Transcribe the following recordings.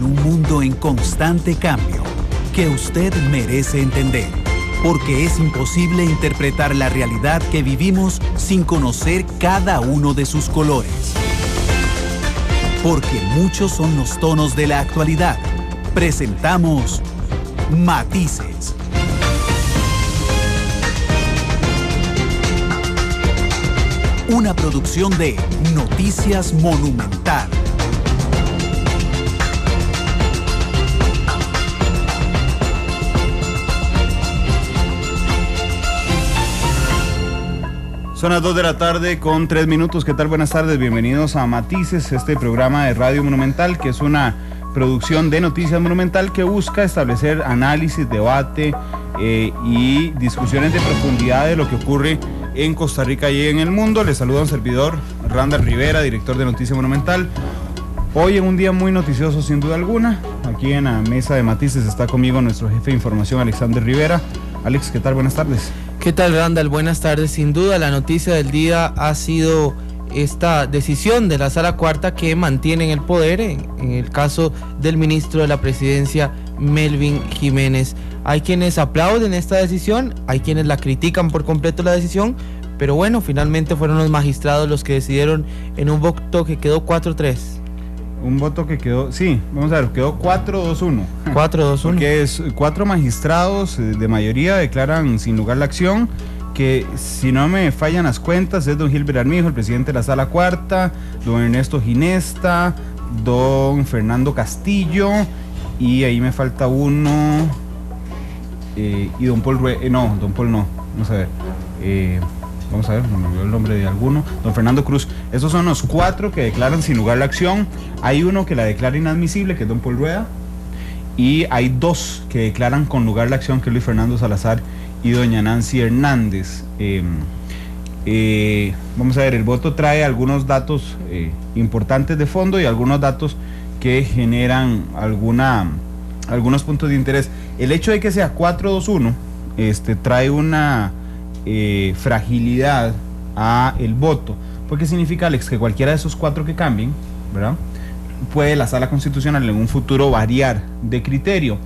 en un mundo en constante cambio que usted merece entender, porque es imposible interpretar la realidad que vivimos sin conocer cada uno de sus colores. Porque muchos son los tonos de la actualidad. Presentamos Matices. Una producción de Noticias Monumental. Son las 2 de la tarde con 3 minutos. ¿Qué tal? Buenas tardes. Bienvenidos a Matices, este programa de Radio Monumental, que es una producción de Noticias Monumental que busca establecer análisis, debate y discusiones de profundidad de lo que ocurre en Costa Rica y en el mundo. Les saluda un servidor, Randall Rivera, director de Noticias Monumental. Hoy en un día muy noticioso sin duda alguna. Aquí en la mesa de Matices está conmigo nuestro jefe de información, Alexander Rivera. Alex, ¿qué tal? Buenas tardes. ¿Qué tal, Randall? Buenas tardes. Sin duda la noticia del día ha sido esta decisión de la Sala Cuarta que mantiene en el poder en el caso del ministro de la Presidencia, Melvin Jiménez. Hay quienes aplauden esta decisión, hay quienes la critican por completo la decisión, pero bueno, finalmente fueron los magistrados los que decidieron en un voto que quedó 4-3. Un voto que quedó, sí, vamos a ver, quedó 4-2-1. 4-2-1. Porque 4 magistrados de mayoría declaran sin lugar la acción, que si no me fallan las cuentas es don Gilbert Armijo, el presidente de la Sala Cuarta, don Ernesto Ginesta, don Fernando Castillo, y ahí me falta uno, y don Paul don Paul no, vamos a ver, no me olvidó el nombre de alguno, don Fernando Cruz. Esos son los 4 que declaran sin lugar la acción. Hay uno que la declara inadmisible, que es don Paul Rueda, y hay 2 que declaran con lugar la acción, que es Luis Fernando Salazar y doña Nancy Hernández. Vamos a ver, el voto trae algunos datos importantes de fondo y algunos datos que generan algunos puntos de interés. El hecho de que sea 4-2-1 trae una fragilidad a el voto, porque significa, Alex, que cualquiera de esos 4 que cambien, ¿verdad?, puede la Sala Constitucional en un futuro variar de criterio.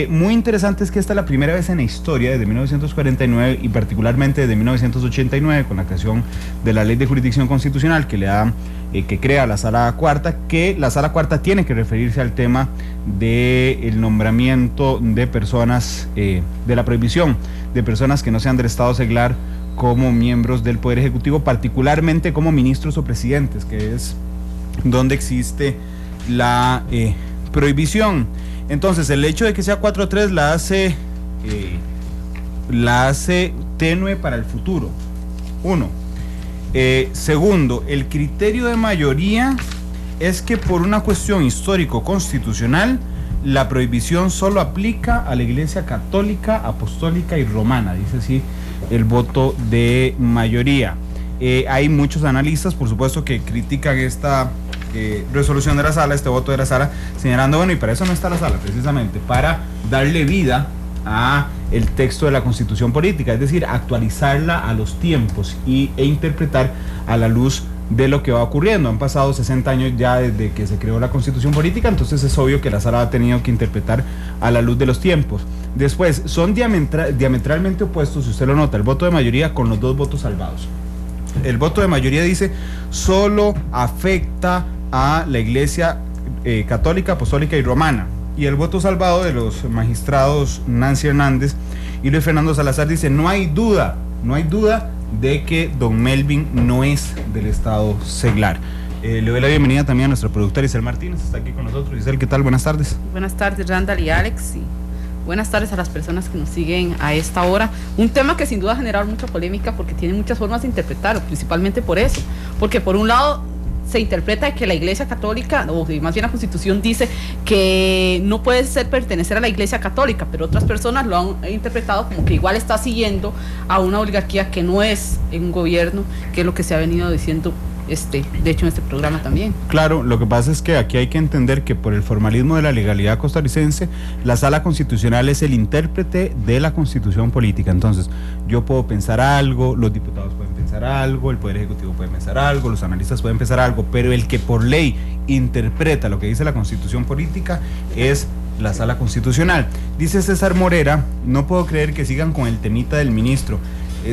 Muy interesante es que esta es la primera vez en la historia, desde 1949 y particularmente desde 1989, con la creación de la Ley de Jurisdicción Constitucional que le da, que crea la Sala Cuarta, que la Sala Cuarta tiene que referirse al tema del nombramiento de personas, de la prohibición de personas que no sean del Estado seglar como miembros del Poder Ejecutivo, particularmente como ministros o presidentes, que es donde existe la prohibición. Entonces, el hecho de que sea 4-3 la hace tenue para el futuro. 1. Segundo, el criterio de mayoría es que por una cuestión histórico-constitucional, la prohibición solo aplica a la Iglesia Católica, Apostólica y Romana, dice así el voto de mayoría. Hay muchos analistas, por supuesto, que critican esta resolución de la Sala, este voto de la Sala, señalando, bueno, y para eso no está la Sala, precisamente, para darle vida a el texto de la Constitución Política, es decir, actualizarla a los tiempos e interpretar a la luz de lo que va ocurriendo. Han pasado 60 años ya desde que se creó la Constitución Política, entonces es obvio que la Sala ha tenido que interpretar a la luz de los tiempos. Después, son diametralmente opuestos, si usted lo nota, el voto de mayoría con los 2 votos salvados. El voto de mayoría dice, solo afecta a la Iglesia Católica, Apostólica y Romana. Y el voto salvado de los magistrados Nancy Hernández y Luis Fernando Salazar dice, no hay duda de que don Melvin no es del Estado seglar. Le doy la bienvenida también a nuestra productora Isel Martínez, está aquí con nosotros. Isel, ¿qué tal? Buenas tardes. Buenas tardes, Randall y Alex, y buenas tardes a las personas que nos siguen a esta hora. Un tema que sin duda ha generado mucha polémica porque tiene muchas formas de interpretarlo, principalmente por eso, porque por un lado se interpreta que la Iglesia Católica, o más bien la Constitución dice que no puede pertenecer a la Iglesia Católica, pero otras personas lo han interpretado como que igual está siguiendo a una oligarquía que no es un gobierno, que es lo que se ha venido diciendo de hecho en este programa también. Claro, lo que pasa es que aquí hay que entender que por el formalismo de la legalidad costarricense, la Sala Constitucional es el intérprete de la Constitución política. Entonces, yo puedo pensar algo, los diputados pueden pensar algo, el Poder Ejecutivo puede pensar algo, los analistas pueden pensar algo, pero el que por ley interpreta lo que dice la Constitución política es la Sala Constitucional. Dice César Morera, no puedo creer que sigan con el temita del ministro.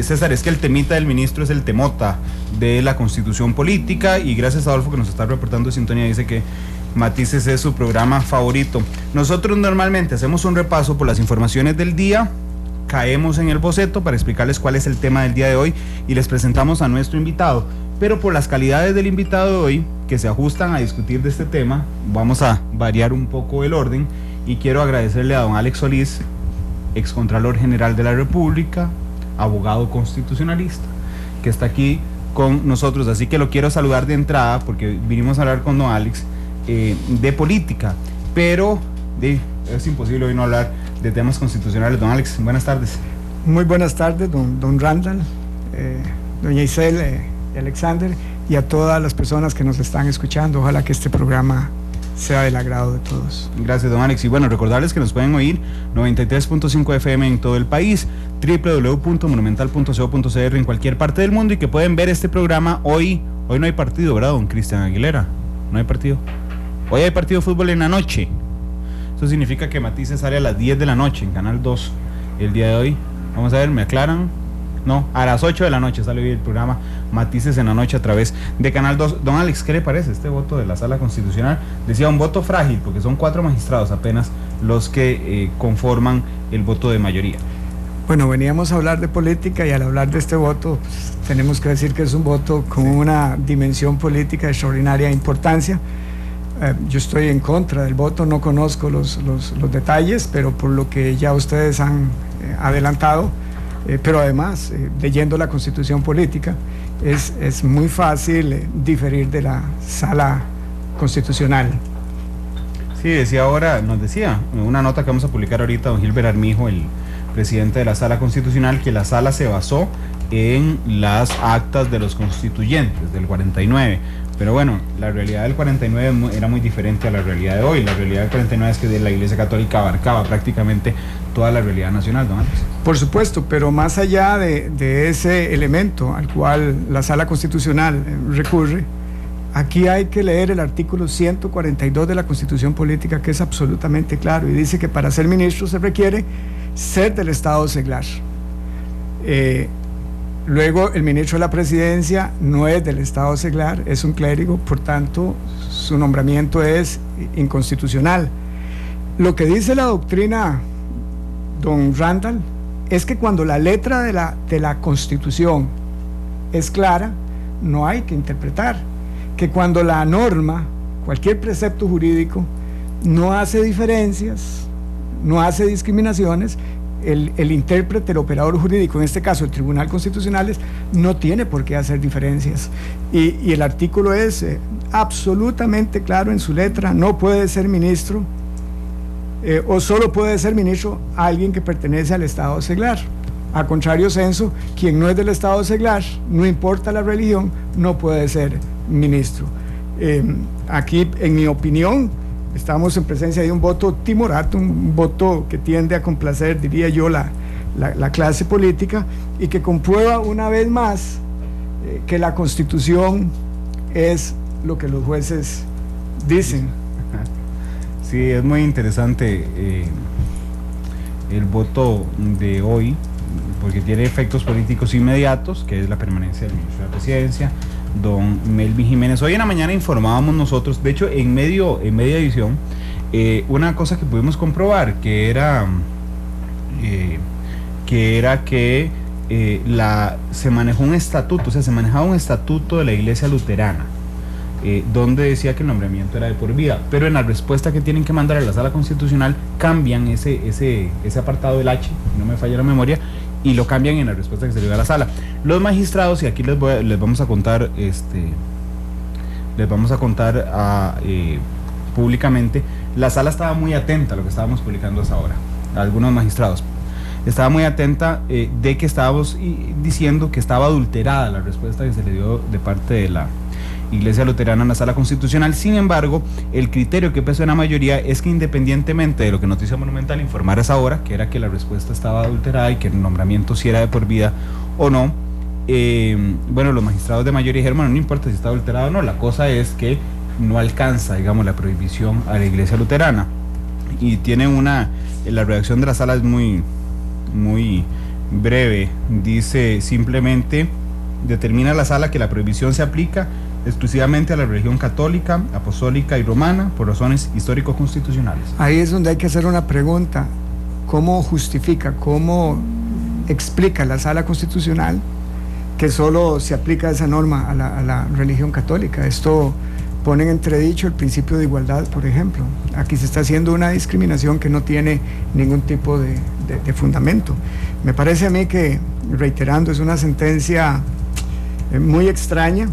César, es que el temita del ministro es el temota de la Constitución política, y gracias a Adolfo que nos está reportando de sintonía, dice que Matices es su programa favorito. Nosotros normalmente hacemos un repaso por las informaciones del día, caemos en el boceto para explicarles cuál es el tema del día de hoy y les presentamos a nuestro invitado, pero por las calidades del invitado de hoy, que se ajustan a discutir de este tema, vamos a variar un poco el orden, y quiero agradecerle a don Alex Solís, excontralor general de la República, abogado constitucionalista, que está aquí con nosotros, así que lo quiero saludar de entrada porque vinimos a hablar con don Alex de política, pero es imposible hoy no hablar de temas constitucionales. Don Alex, buenas tardes. Muy buenas tardes, don Randall, doña Isel y Alexander, y a todas las personas que nos están escuchando. Ojalá que este programa sea del agrado de todos. Gracias, don Alex. Y bueno, recordarles que nos pueden oír 93.5 FM en todo el país, www.monumental.co.cr en cualquier parte del mundo, y que pueden ver este programa hoy. Hoy no hay partido, ¿verdad, don Cristian Aguilera? No hay partido. Hoy hay partido de fútbol en la noche. Eso significa que Matices sale a las 10 de la noche en Canal 2 el día de hoy. Vamos a ver, ¿me aclaran? No, a las 8 de la noche sale hoy el programa Matices en la noche a través de Canal 2. Don Alex, ¿qué le parece este voto de la Sala Constitucional? Decía un voto frágil porque son 4 magistrados apenas los que conforman el voto de mayoría. Bueno, veníamos a hablar de política, y al hablar de este voto, pues, tenemos que decir que es un voto con una dimensión política de extraordinaria importancia. Yo estoy en contra del voto, no conozco los detalles, pero por lo que ya ustedes han adelantado, pero además, leyendo la Constitución política, es muy fácil diferir de la Sala Constitucional. Sí, nos decía una nota que vamos a publicar ahorita, don Gilbert Armijo, el presidente de la Sala Constitucional, que la Sala se basó en las actas de los constituyentes del 49. Pero bueno, la realidad del 49 era muy diferente a la realidad de hoy. La realidad del 49 es que la Iglesia Católica abarcaba prácticamente toda la realidad nacional, don Alex. Por supuesto, pero más allá de ese elemento al cual la Sala Constitucional recurre, aquí hay que leer el artículo 142 de la Constitución Política, que es absolutamente claro, y dice que para ser ministro se requiere ser del Estado seglar. Luego, el ministro de la Presidencia no es del Estado seglar, es un clérigo, por tanto, su nombramiento es inconstitucional. Lo que dice la doctrina, don Randall, es que cuando la letra de la Constitución es clara, no hay que interpretar. Que cuando la norma, cualquier precepto jurídico, no hace diferencias, no hace discriminaciones, el intérprete, el operador jurídico, en este caso el Tribunal Constitucional, no tiene por qué hacer diferencias. Y el artículo es absolutamente claro en su letra: no puede ser ministro, o solo puede ser ministro alguien que pertenece al Estado seglar. A contrario censo, quien no es del Estado seglar, no importa la religión, no puede ser ministro. Aquí, en mi opinión, estamos en presencia de un voto timorato, un voto que tiende a complacer, diría yo, la clase política, y que comprueba una vez más que la Constitución es lo que los jueces dicen. Sí, es muy interesante el voto de hoy, porque tiene efectos políticos inmediatos, que es la permanencia del ministro de la Presidencia, don Melvin Jiménez. Hoy en la mañana informábamos nosotros, de hecho en media edición, una cosa que pudimos comprobar, que era que se manejó un estatuto, o sea, se manejaba un estatuto de la Iglesia Luterana, donde decía que el nombramiento era de por vida, pero en la respuesta que tienen que mandar a la Sala Constitucional cambian ese apartado del H, no me falla la memoria, y lo cambian en la respuesta que se le da a la Sala. Los magistrados, y aquí les vamos a contar públicamente, la Sala estaba muy atenta a lo que estábamos publicando hasta ahora, algunos magistrados. Estaba muy atenta de que estábamos diciendo que estaba adulterada la respuesta que se le dio de parte Iglesia Luterana en la Sala Constitucional. Sin embargo, el criterio que pesó en la mayoría es que, independientemente de lo que Noticia Monumental informara a esa hora, que era que la respuesta estaba adulterada y que el nombramiento si era de por vida o no, bueno, los magistrados de mayoría dijeron, bueno, no importa si está adulterado o no, la cosa es que no alcanza, digamos, la prohibición a la Iglesia Luterana. Y tiene la redacción de la sala es muy breve, dice simplemente: determina la sala que la prohibición se aplica exclusivamente a la religión católica, apostólica y romana por razones histórico-constitucionales. Ahí es donde hay que hacer una pregunta: ¿cómo justifica, cómo explica la sala constitucional que solo se aplica esa norma a la religión católica? Esto pone en entredicho el principio de igualdad, por ejemplo. Aquí se está haciendo una discriminación que no tiene ningún tipo de fundamento. Me parece a mí que, reiterando, es una sentencia muy extraña,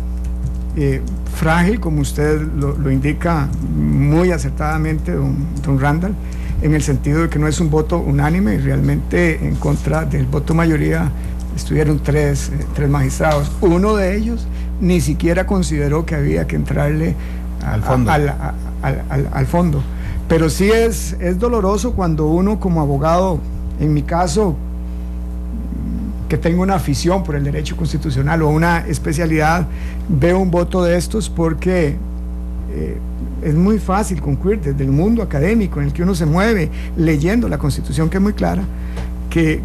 frágil, como usted lo indica muy acertadamente, don Randall, en el sentido de que no es un voto unánime, y realmente en contra del voto mayoría estuvieron tres magistrados. Uno de ellos ni siquiera consideró que había que entrarle al fondo. Pero sí es doloroso cuando uno, como abogado, en mi caso, que tengo una afición por el derecho constitucional o una especialidad, veo un voto de estos, porque es muy fácil concluir desde el mundo académico en el que uno se mueve, leyendo la Constitución, que es muy clara, que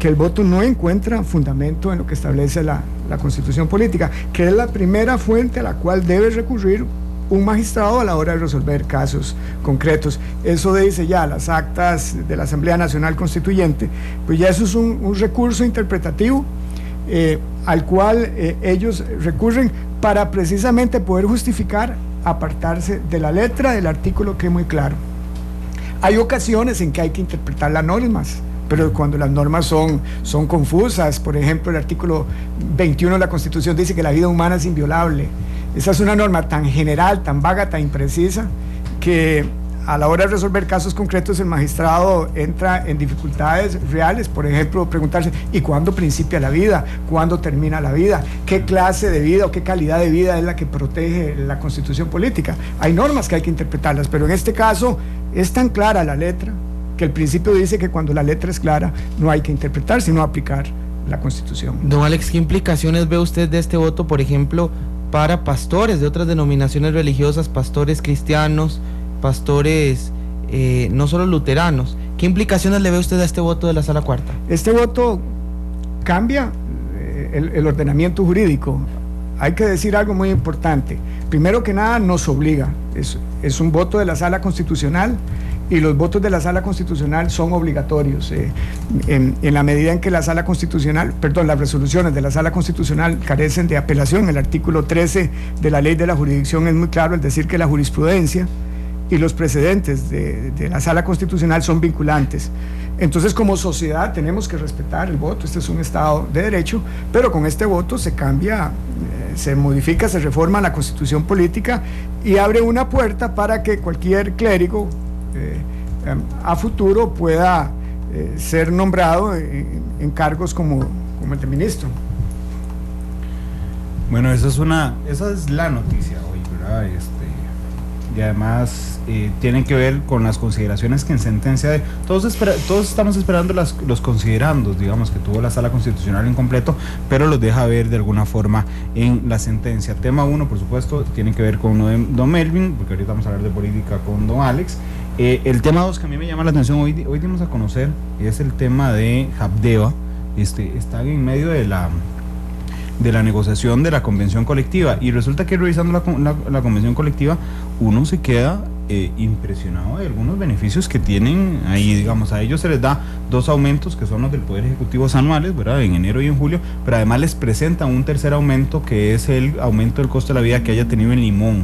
el voto no encuentra fundamento en lo que establece la Constitución política, que es la primera fuente a la cual debe recurrir un magistrado a la hora de resolver casos concretos. Eso dice ya las actas de la Asamblea Nacional Constituyente, pues ya eso es un recurso interpretativo al cual ellos recurren para precisamente poder justificar apartarse de la letra del artículo, que es muy claro. Hay ocasiones en que hay que interpretar las normas, pero cuando las normas son confusas, por ejemplo, el artículo 21 de la Constitución dice que la vida humana es inviolable. Esa es una norma tan general, tan vaga, tan imprecisa, que a la hora de resolver casos concretos el magistrado entra en dificultades reales. Por ejemplo, preguntarse: ¿y cuándo principia la vida? ¿Cuándo termina la vida? ¿Qué clase de vida o qué calidad de vida es la que protege la Constitución política? Hay normas que hay que interpretarlas, pero en este caso es tan clara la letra que el principio dice que cuando la letra es clara no hay que interpretar, sino aplicar la Constitución. Don Alex, ¿qué implicaciones ve usted de este voto, por ejemplo, para pastores de otras denominaciones religiosas, pastores cristianos, pastores no solo luteranos? ¿Qué implicaciones le ve usted a este voto de la Sala Cuarta? Este voto cambia el ordenamiento jurídico. Hay que decir algo muy importante. Primero que nada, nos obliga. Es un voto de la Sala Constitucional, y los votos de la Sala Constitucional son obligatorios. En la medida en que las resoluciones de la Sala Constitucional carecen de apelación, el artículo 13 de la Ley de la Jurisdicción es muy claro, es decir, que la jurisprudencia y los precedentes de la Sala Constitucional son vinculantes. Entonces, como sociedad tenemos que respetar el voto. Este es un Estado de Derecho, pero con este voto se cambia, se modifica, se reforma la Constitución política y abre una puerta para que cualquier clérigo a futuro pueda ser nombrado en cargos como el de ministro. Bueno, esa es la noticia hoy, ¿verdad? Y además tienen que ver con las consideraciones que en sentencia todos estamos esperando los considerandos, digamos, que tuvo la Sala Constitucional en completo, pero los deja ver de alguna forma en la sentencia. Tema 1, por supuesto, tiene que ver con uno de don Melvin, porque ahorita vamos a hablar de política con don Alex. El tema 2 que a mí me llama la atención, hoy dimos a conocer, es el tema de Habdeba. Están en medio de la negociación de la convención colectiva, y resulta que revisando la convención colectiva uno se queda impresionado de algunos beneficios que tienen ahí. Digamos, a ellos se les da 2 aumentos que son los del Poder Ejecutivo anuales, ¿verdad?, en enero y en julio, pero además les presentan un tercer aumento, que es el aumento del costo de la vida que haya tenido en Limón,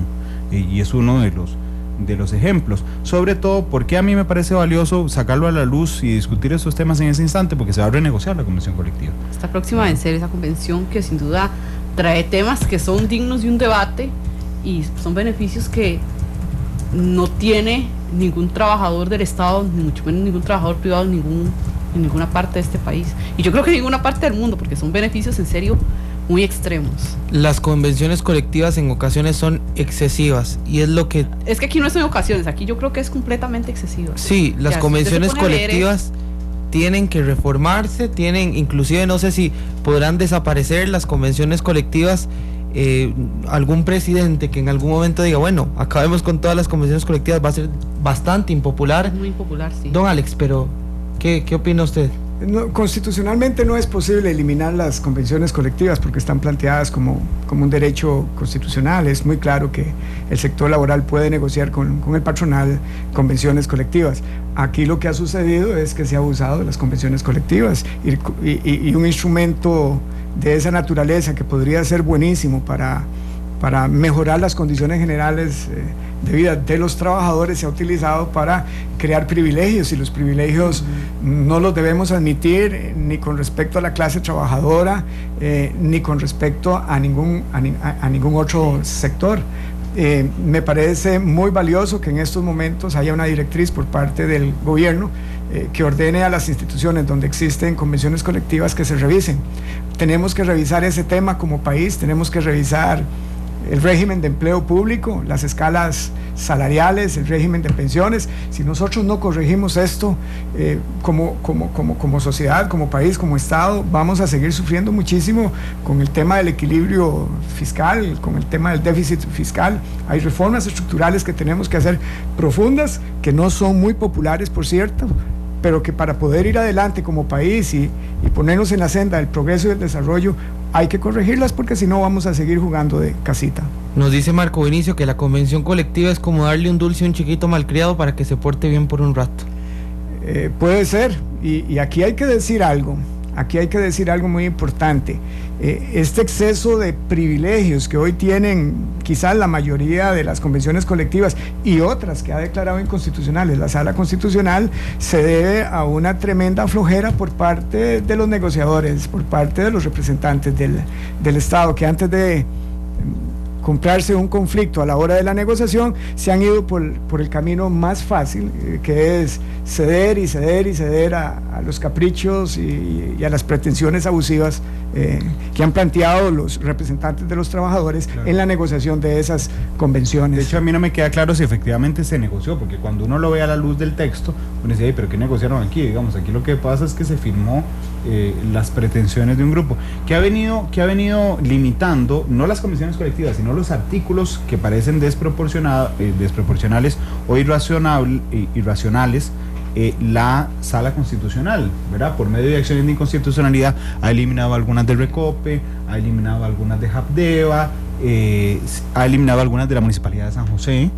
y es uno de los ejemplos, sobre todo porque a mí me parece valioso sacarlo a la luz y discutir estos temas en ese instante, porque se va a renegociar la convención colectiva. Está próxima a vencer esa convención, que sin duda trae temas que son dignos de un debate y son beneficios que no tiene ningún trabajador del Estado, ni mucho menos ningún trabajador privado en ninguna parte de este país, y yo creo que en ninguna parte del mundo, porque son beneficios en serio muy extremos. Las convenciones colectivas en ocasiones son excesivas y es lo que... Es que aquí no es en ocasiones, aquí yo creo que es completamente excesivo. Sí, las convenciones colectivas tienen que reformarse, inclusive no sé si podrán desaparecer las convenciones colectivas. Algún presidente que en algún momento diga, bueno, acabemos con todas las convenciones colectivas, va a ser bastante impopular. Es muy impopular, sí. Don Alex, pero ¿qué opina usted? No, constitucionalmente no es posible eliminar las convenciones colectivas porque están planteadas como un derecho constitucional. Es muy claro que el sector laboral puede negociar con el patronal convenciones colectivas. Aquí lo que ha sucedido es que se ha abusado de las convenciones colectivas y un instrumento de esa naturaleza que podría ser buenísimo para mejorar las condiciones generales de vida de los trabajadores se ha utilizado para crear privilegios, y los privilegios no los debemos admitir ni con respecto a la clase trabajadora ni con respecto a ningún otro sector. Me parece muy valioso que en estos momentos haya una directriz por parte del gobierno que ordene a las instituciones donde existen convenciones colectivas que se revisen. Tenemos que revisar ese tema como país, tenemos que revisar el régimen de empleo público, las escalas salariales, el régimen de pensiones. Si nosotros no corregimos esto como sociedad, como país, como Estado, vamos a seguir sufriendo muchísimo con el tema del equilibrio fiscal, con el tema del déficit fiscal. Hay reformas estructurales que tenemos que hacer profundas, que no son muy populares, por cierto, pero que para poder ir adelante como país y ponernos en la senda del progreso y del desarrollo, hay que corregirlas, porque si no vamos a seguir jugando de casita. Nos dice Marco Vinicio que la convención colectiva es como darle un dulce a un chiquito malcriado para que se porte bien por un rato. Puede ser, y aquí hay que decir algo. Aquí hay que decir algo muy importante. Este exceso de privilegios que hoy tienen quizás la mayoría de las convenciones colectivas y otras que ha declarado inconstitucionales la Sala Constitucional se debe a una tremenda flojera por parte de los negociadores, por parte de los representantes del Estado, que antes de comprarse un conflicto a la hora de la negociación se han ido por el camino más fácil, que es ceder y ceder y ceder a los caprichos y a las pretensiones abusivas que han planteado los representantes de los trabajadores, claro, en la negociación de esas convenciones. De hecho, a mí no me queda claro si efectivamente se negoció, porque cuando uno lo ve a la luz del texto, uno dice, pero ¿qué negociaron aquí? Digamos, aquí lo que pasa es que se firmó las pretensiones de un grupo que ha venido limitando no las convenciones colectivas, sino los artículos que parecen desproporcionales o irracionales. La Sala Constitucional, ¿verdad? Por medio de acciones de inconstitucionalidad ha eliminado algunas del Recope, ha eliminado algunas de Habdeba, ha eliminado algunas de la Municipalidad de San José,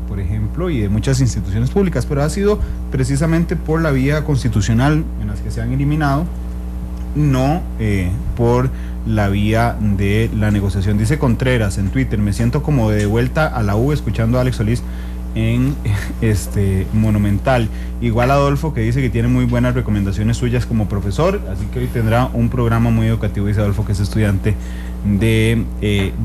por ejemplo, y de muchas instituciones públicas, pero ha sido precisamente por la vía constitucional en las que se han eliminado, no por la vía de la negociación. Dice Contreras en Twitter: me siento como de vuelta a la U escuchando a Alex Solís en Monumental. Igual Adolfo, que dice que tiene muy buenas recomendaciones suyas como profesor, así que hoy tendrá un programa muy educativo. Dice Adolfo que es estudiante de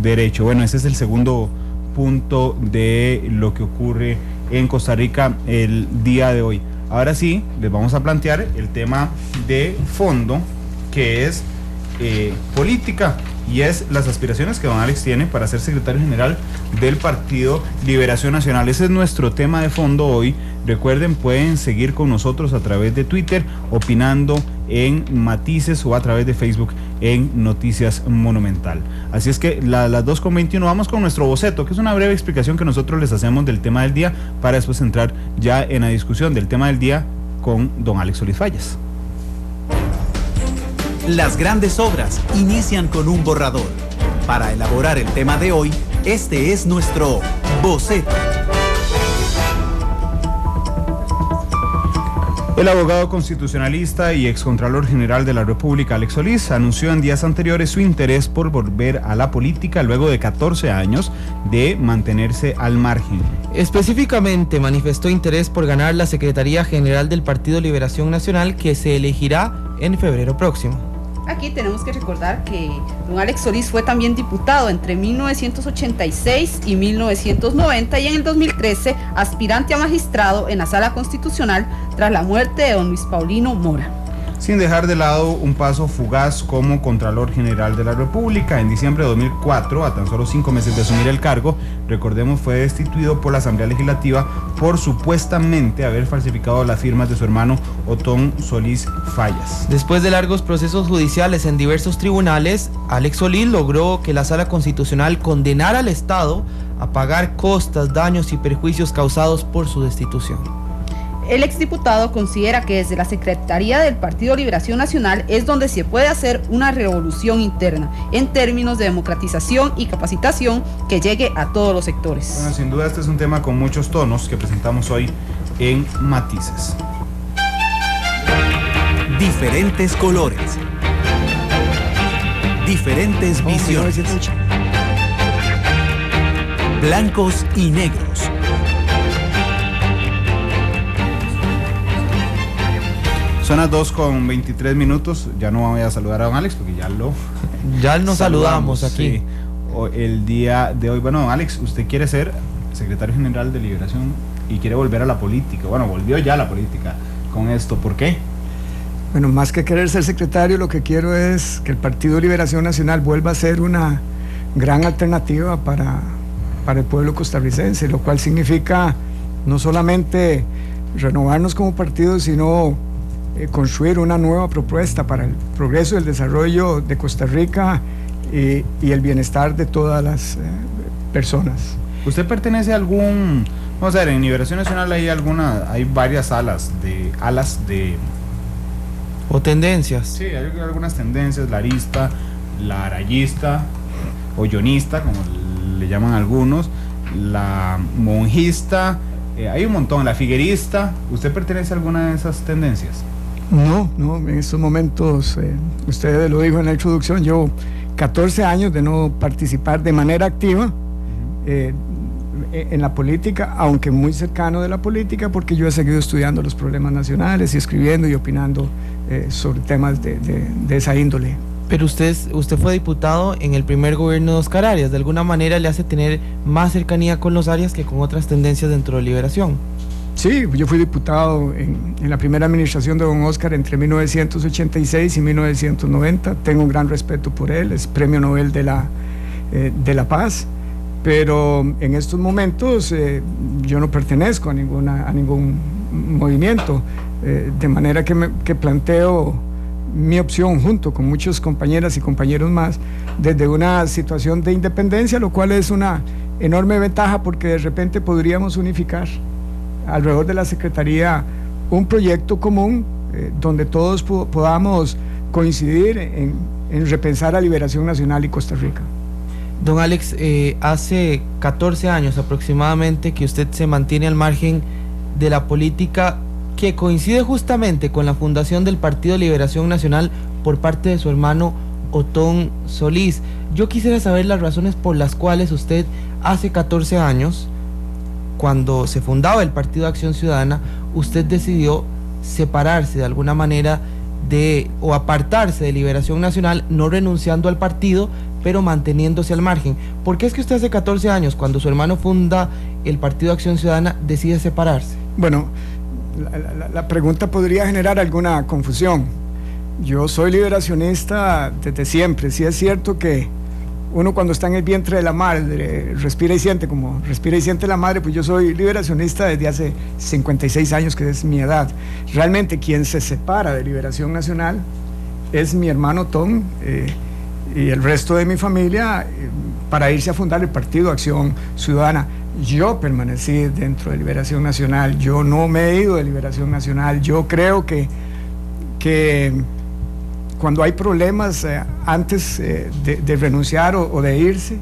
Derecho. Bueno, ese es el segundo punto de lo que ocurre en Costa Rica el día de hoy. Ahora sí, les vamos a plantear el tema de fondo, que es política, y es las aspiraciones que don Alex tiene para ser secretario general del Partido Liberación Nacional. Ese es nuestro tema de fondo hoy. Recuerden, pueden seguir con nosotros a través de Twitter, opinando en Matices, o a través de Facebook en Noticias Monumental. Así es que las 2:21 vamos con nuestro boceto, que es una breve explicación que nosotros les hacemos del tema del día, para después entrar ya en la discusión del tema del día con don Alex Solís Fallas. Las grandes obras inician con un borrador. Para elaborar el tema de hoy, este es nuestro boceto. El abogado constitucionalista y excontralor general de la República, Alex Solís, anunció en días anteriores su interés por volver a la política luego de 14 años de mantenerse al margen. Específicamente manifestó interés por ganar la Secretaría General del Partido Liberación Nacional, que se elegirá en febrero próximo. Aquí tenemos que recordar que don Alex Solís fue también diputado entre 1986 y 1990, y en el 2013 aspirante a magistrado en la Sala Constitucional tras la muerte de don Luis Paulino Mora. sin dejar de lado un paso fugaz como Contralor General de la República. En diciembre de 2004, a tan solo 5 meses de asumir el cargo, recordemos, fue destituido por la Asamblea Legislativa por supuestamente haber falsificado las firmas de su hermano Otón Solís Fallas. Después de largos procesos judiciales en diversos tribunales, Alex Solís logró que la Sala Constitucional condenara al Estado a pagar costas, daños y perjuicios causados por su destitución. El exdiputado considera que desde la Secretaría del Partido Liberación Nacional es donde se puede hacer una revolución interna en términos de democratización y capacitación que llegue a todos los sectores. Bueno, sin duda este es un tema con muchos tonos que presentamos hoy en Matices. Diferentes colores. Diferentes visiones. Blancos y negros. Son las 2:23. Ya no voy a saludar a don Alex porque ya nos saludamos aquí. Sí. El día de hoy, bueno, don Alex, usted quiere ser secretario general de Liberación y quiere volver a la política. Bueno, volvió ya a la política con esto. ¿Por qué? Bueno, más que querer ser secretario, lo que quiero es que el Partido Liberación Nacional vuelva a ser una gran alternativa para el pueblo costarricense, lo cual significa no solamente renovarnos como partido, sino construir una nueva propuesta para el progreso y el desarrollo de Costa Rica y el bienestar de todas las personas. ¿Usted pertenece a algún, vamos a ver, en Liberación Nacional hay varias alas de o tendencias? Sí, hay algunas tendencias, la arista, la arayista, ollonista, como le llaman algunos, la monjista, hay un montón, la figuerista. ¿Usted pertenece a alguna de esas tendencias? No, en estos momentos, usted lo dijo en la introducción, llevo 14 años de no participar de manera activa en la política, aunque muy cercano de la política, porque yo he seguido estudiando los problemas nacionales y escribiendo y opinando sobre temas de esa índole. Pero usted fue diputado en el primer gobierno de Oscar Arias. ¿De alguna manera le hace tener más cercanía con los Arias que con otras tendencias dentro de Liberación? Sí, yo fui diputado en la primera administración de don Oscar entre 1986 y 1990. Tengo un gran respeto por él, es Premio Nobel de la Paz, pero en estos momentos yo no pertenezco a ningún movimiento, de manera que planteo mi opción junto con muchas compañeras y compañeros más desde una situación de independencia, lo cual es una enorme ventaja porque de repente podríamos unificar alrededor de la Secretaría un proyecto común donde todos podamos coincidir en repensar a Liberación Nacional y Costa Rica. Don Alex, hace 14 años aproximadamente que usted se mantiene al margen de la política, que coincide justamente con la fundación del Partido Liberación Nacional por parte de su hermano Otón Solís. Yo quisiera saber las razones por las cuales usted hace 14 años, cuando se fundaba el Partido Acción Ciudadana, usted decidió separarse de alguna manera o apartarse de Liberación Nacional, no renunciando al partido, pero manteniéndose al margen. ¿Por qué es que usted hace 14 años, cuando su hermano funda el Partido Acción Ciudadana, decide separarse? Bueno, la pregunta podría generar alguna confusión. Yo soy liberacionista desde siempre. Sí es cierto que uno cuando está en el vientre de la madre respira y siente como respira y siente la madre, pues yo soy liberacionista desde hace 56 años, que es mi edad. Realmente quien se separa de Liberación Nacional es mi hermano Tom y el resto de mi familia para irse a fundar el Partido Acción Ciudadana. Yo permanecí dentro de Liberación Nacional, yo no me he ido de Liberación Nacional. Yo creo que cuando hay problemas, antes de renunciar o de irse,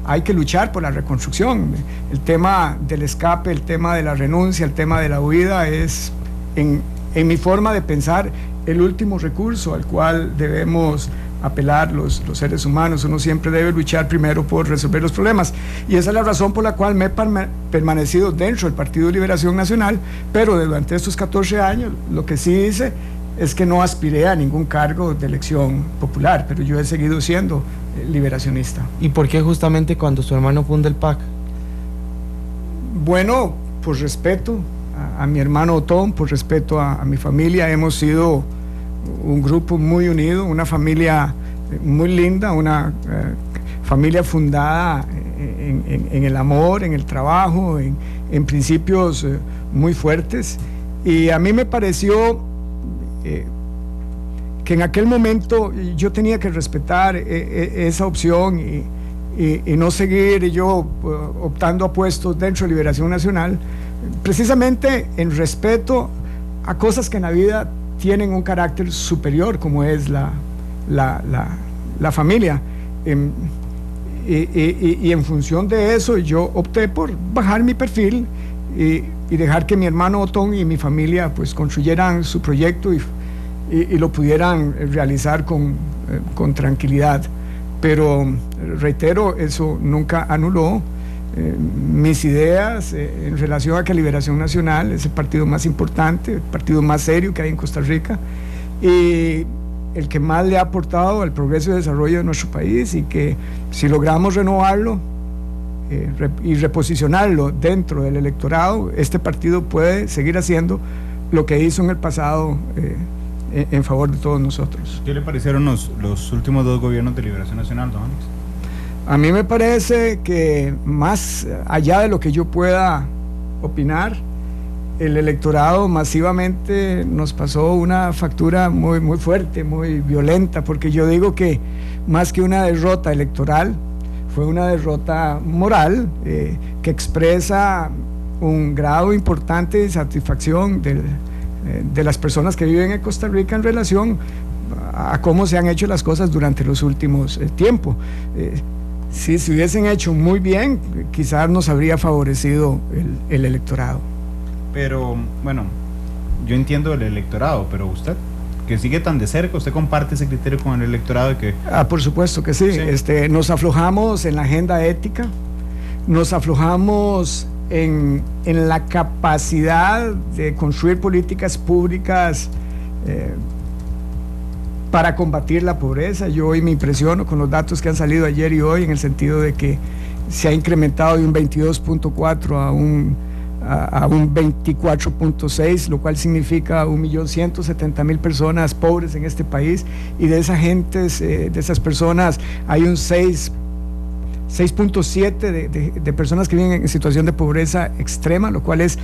hay que luchar por la reconstrucción. El tema del escape, el tema de la renuncia, el tema de la huida es, en mi forma de pensar, el último recurso al cual debemos apelar los seres humanos. Uno siempre debe luchar primero por resolver los problemas, y esa es la razón por la cual me he permanecido dentro del Partido de Liberación Nacional, pero durante estos 14 años lo que sí hice es que no aspiré a ningún cargo de elección popular, pero yo he seguido siendo liberacionista. ¿Y por qué justamente cuando su hermano funda el PAC? Bueno, por respeto a mi hermano Otón, por respeto a mi familia, hemos sido un grupo muy unido, una familia muy linda, una familia fundada en el amor, en el trabajo, en principios muy fuertes. Y a mí me pareció que en aquel momento yo tenía que respetar esa opción y no seguir yo optando a puestos dentro de Liberación Nacional, precisamente en respeto a cosas que en la vida tienen un carácter superior, como es la familia. Y en función de eso yo opté por bajar mi perfil y dejar que mi hermano Otón y mi familia pues construyeran su proyecto y lo pudieran realizar con tranquilidad. Pero reitero, eso nunca anuló mis ideas en relación a que Liberación Nacional es el partido más importante, el partido más serio que hay en Costa Rica y el que más le ha aportado al progreso y desarrollo de nuestro país, y que si logramos renovarlo y reposicionarlo dentro del electorado, este partido puede seguir haciendo lo que hizo en el pasado en favor de todos nosotros. ¿Qué le parecieron los últimos 2 gobiernos de Liberación Nacional, don Alex? A mí me parece que más allá de lo que yo pueda opinar, el electorado masivamente nos pasó una factura muy, muy fuerte, muy violenta, porque yo digo que más que una derrota electoral, fue una derrota moral que expresa un grado importante de satisfacción de las personas que viven en Costa Rica en relación a cómo se han hecho las cosas durante los últimos tiempos. Si se hubiesen hecho muy bien, quizás nos habría favorecido el electorado. Pero, bueno, yo entiendo el electorado, pero usted, que sigue tan de cerca, ¿usted comparte ese criterio con el electorado de que...? Por supuesto que sí. Nos aflojamos en la agenda ética, nos aflojamos en la capacidad de construir políticas públicas para combatir la pobreza. Yo hoy me impresiono con los datos que han salido ayer y hoy, en el sentido de que se ha incrementado de un 22.4 a un 24.6, lo cual significa 1.170.000 personas pobres en este país, y de esas gentes, de esas personas, hay un 6.7 de personas que viven en situación de pobreza extrema, lo cual es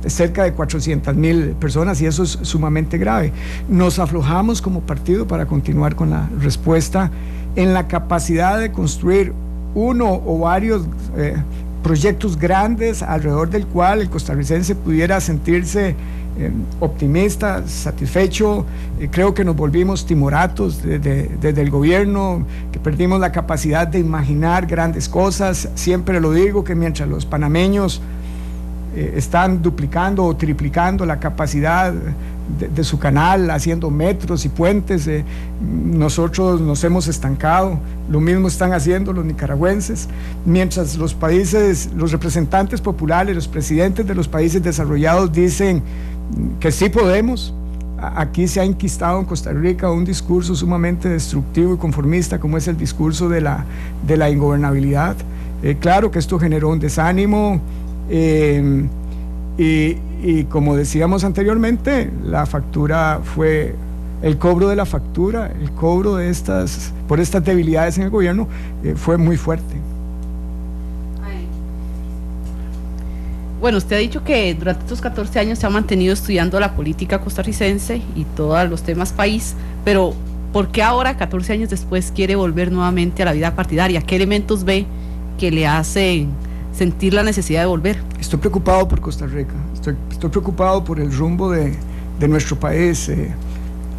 cerca de 400.000 personas, y eso es sumamente grave. Nos aflojamos como partido para continuar con la respuesta en la capacidad de construir uno o varios proyectos grandes alrededor del cual el costarricense pudiera sentirse optimista, satisfecho. Creo que nos volvimos timoratos desde el gobierno, que perdimos la capacidad de imaginar grandes cosas. Siempre lo digo, que mientras los panameños están duplicando o triplicando la capacidad de su canal, haciendo metros y puentes, nosotros nos hemos estancado. Lo mismo están haciendo los nicaragüenses, mientras los países, los representantes populares, los presidentes de los países desarrollados dicen que sí podemos. Aquí se ha enquistado en Costa Rica un discurso sumamente destructivo y conformista, como es el discurso de la ingobernabilidad. Claro que esto generó un desánimo, y como decíamos anteriormente, la factura fue, el cobro de la factura, el cobro de por estas debilidades en el gobierno fue muy fuerte. Bueno, usted ha dicho que durante estos 14 años se ha mantenido estudiando la política costarricense y todos los temas país, pero ¿por qué ahora, 14 años después, quiere volver nuevamente a la vida partidaria? ¿Qué elementos ve que le hacen sentir la necesidad de volver? Estoy preocupado por Costa Rica, estoy preocupado por el rumbo de nuestro país,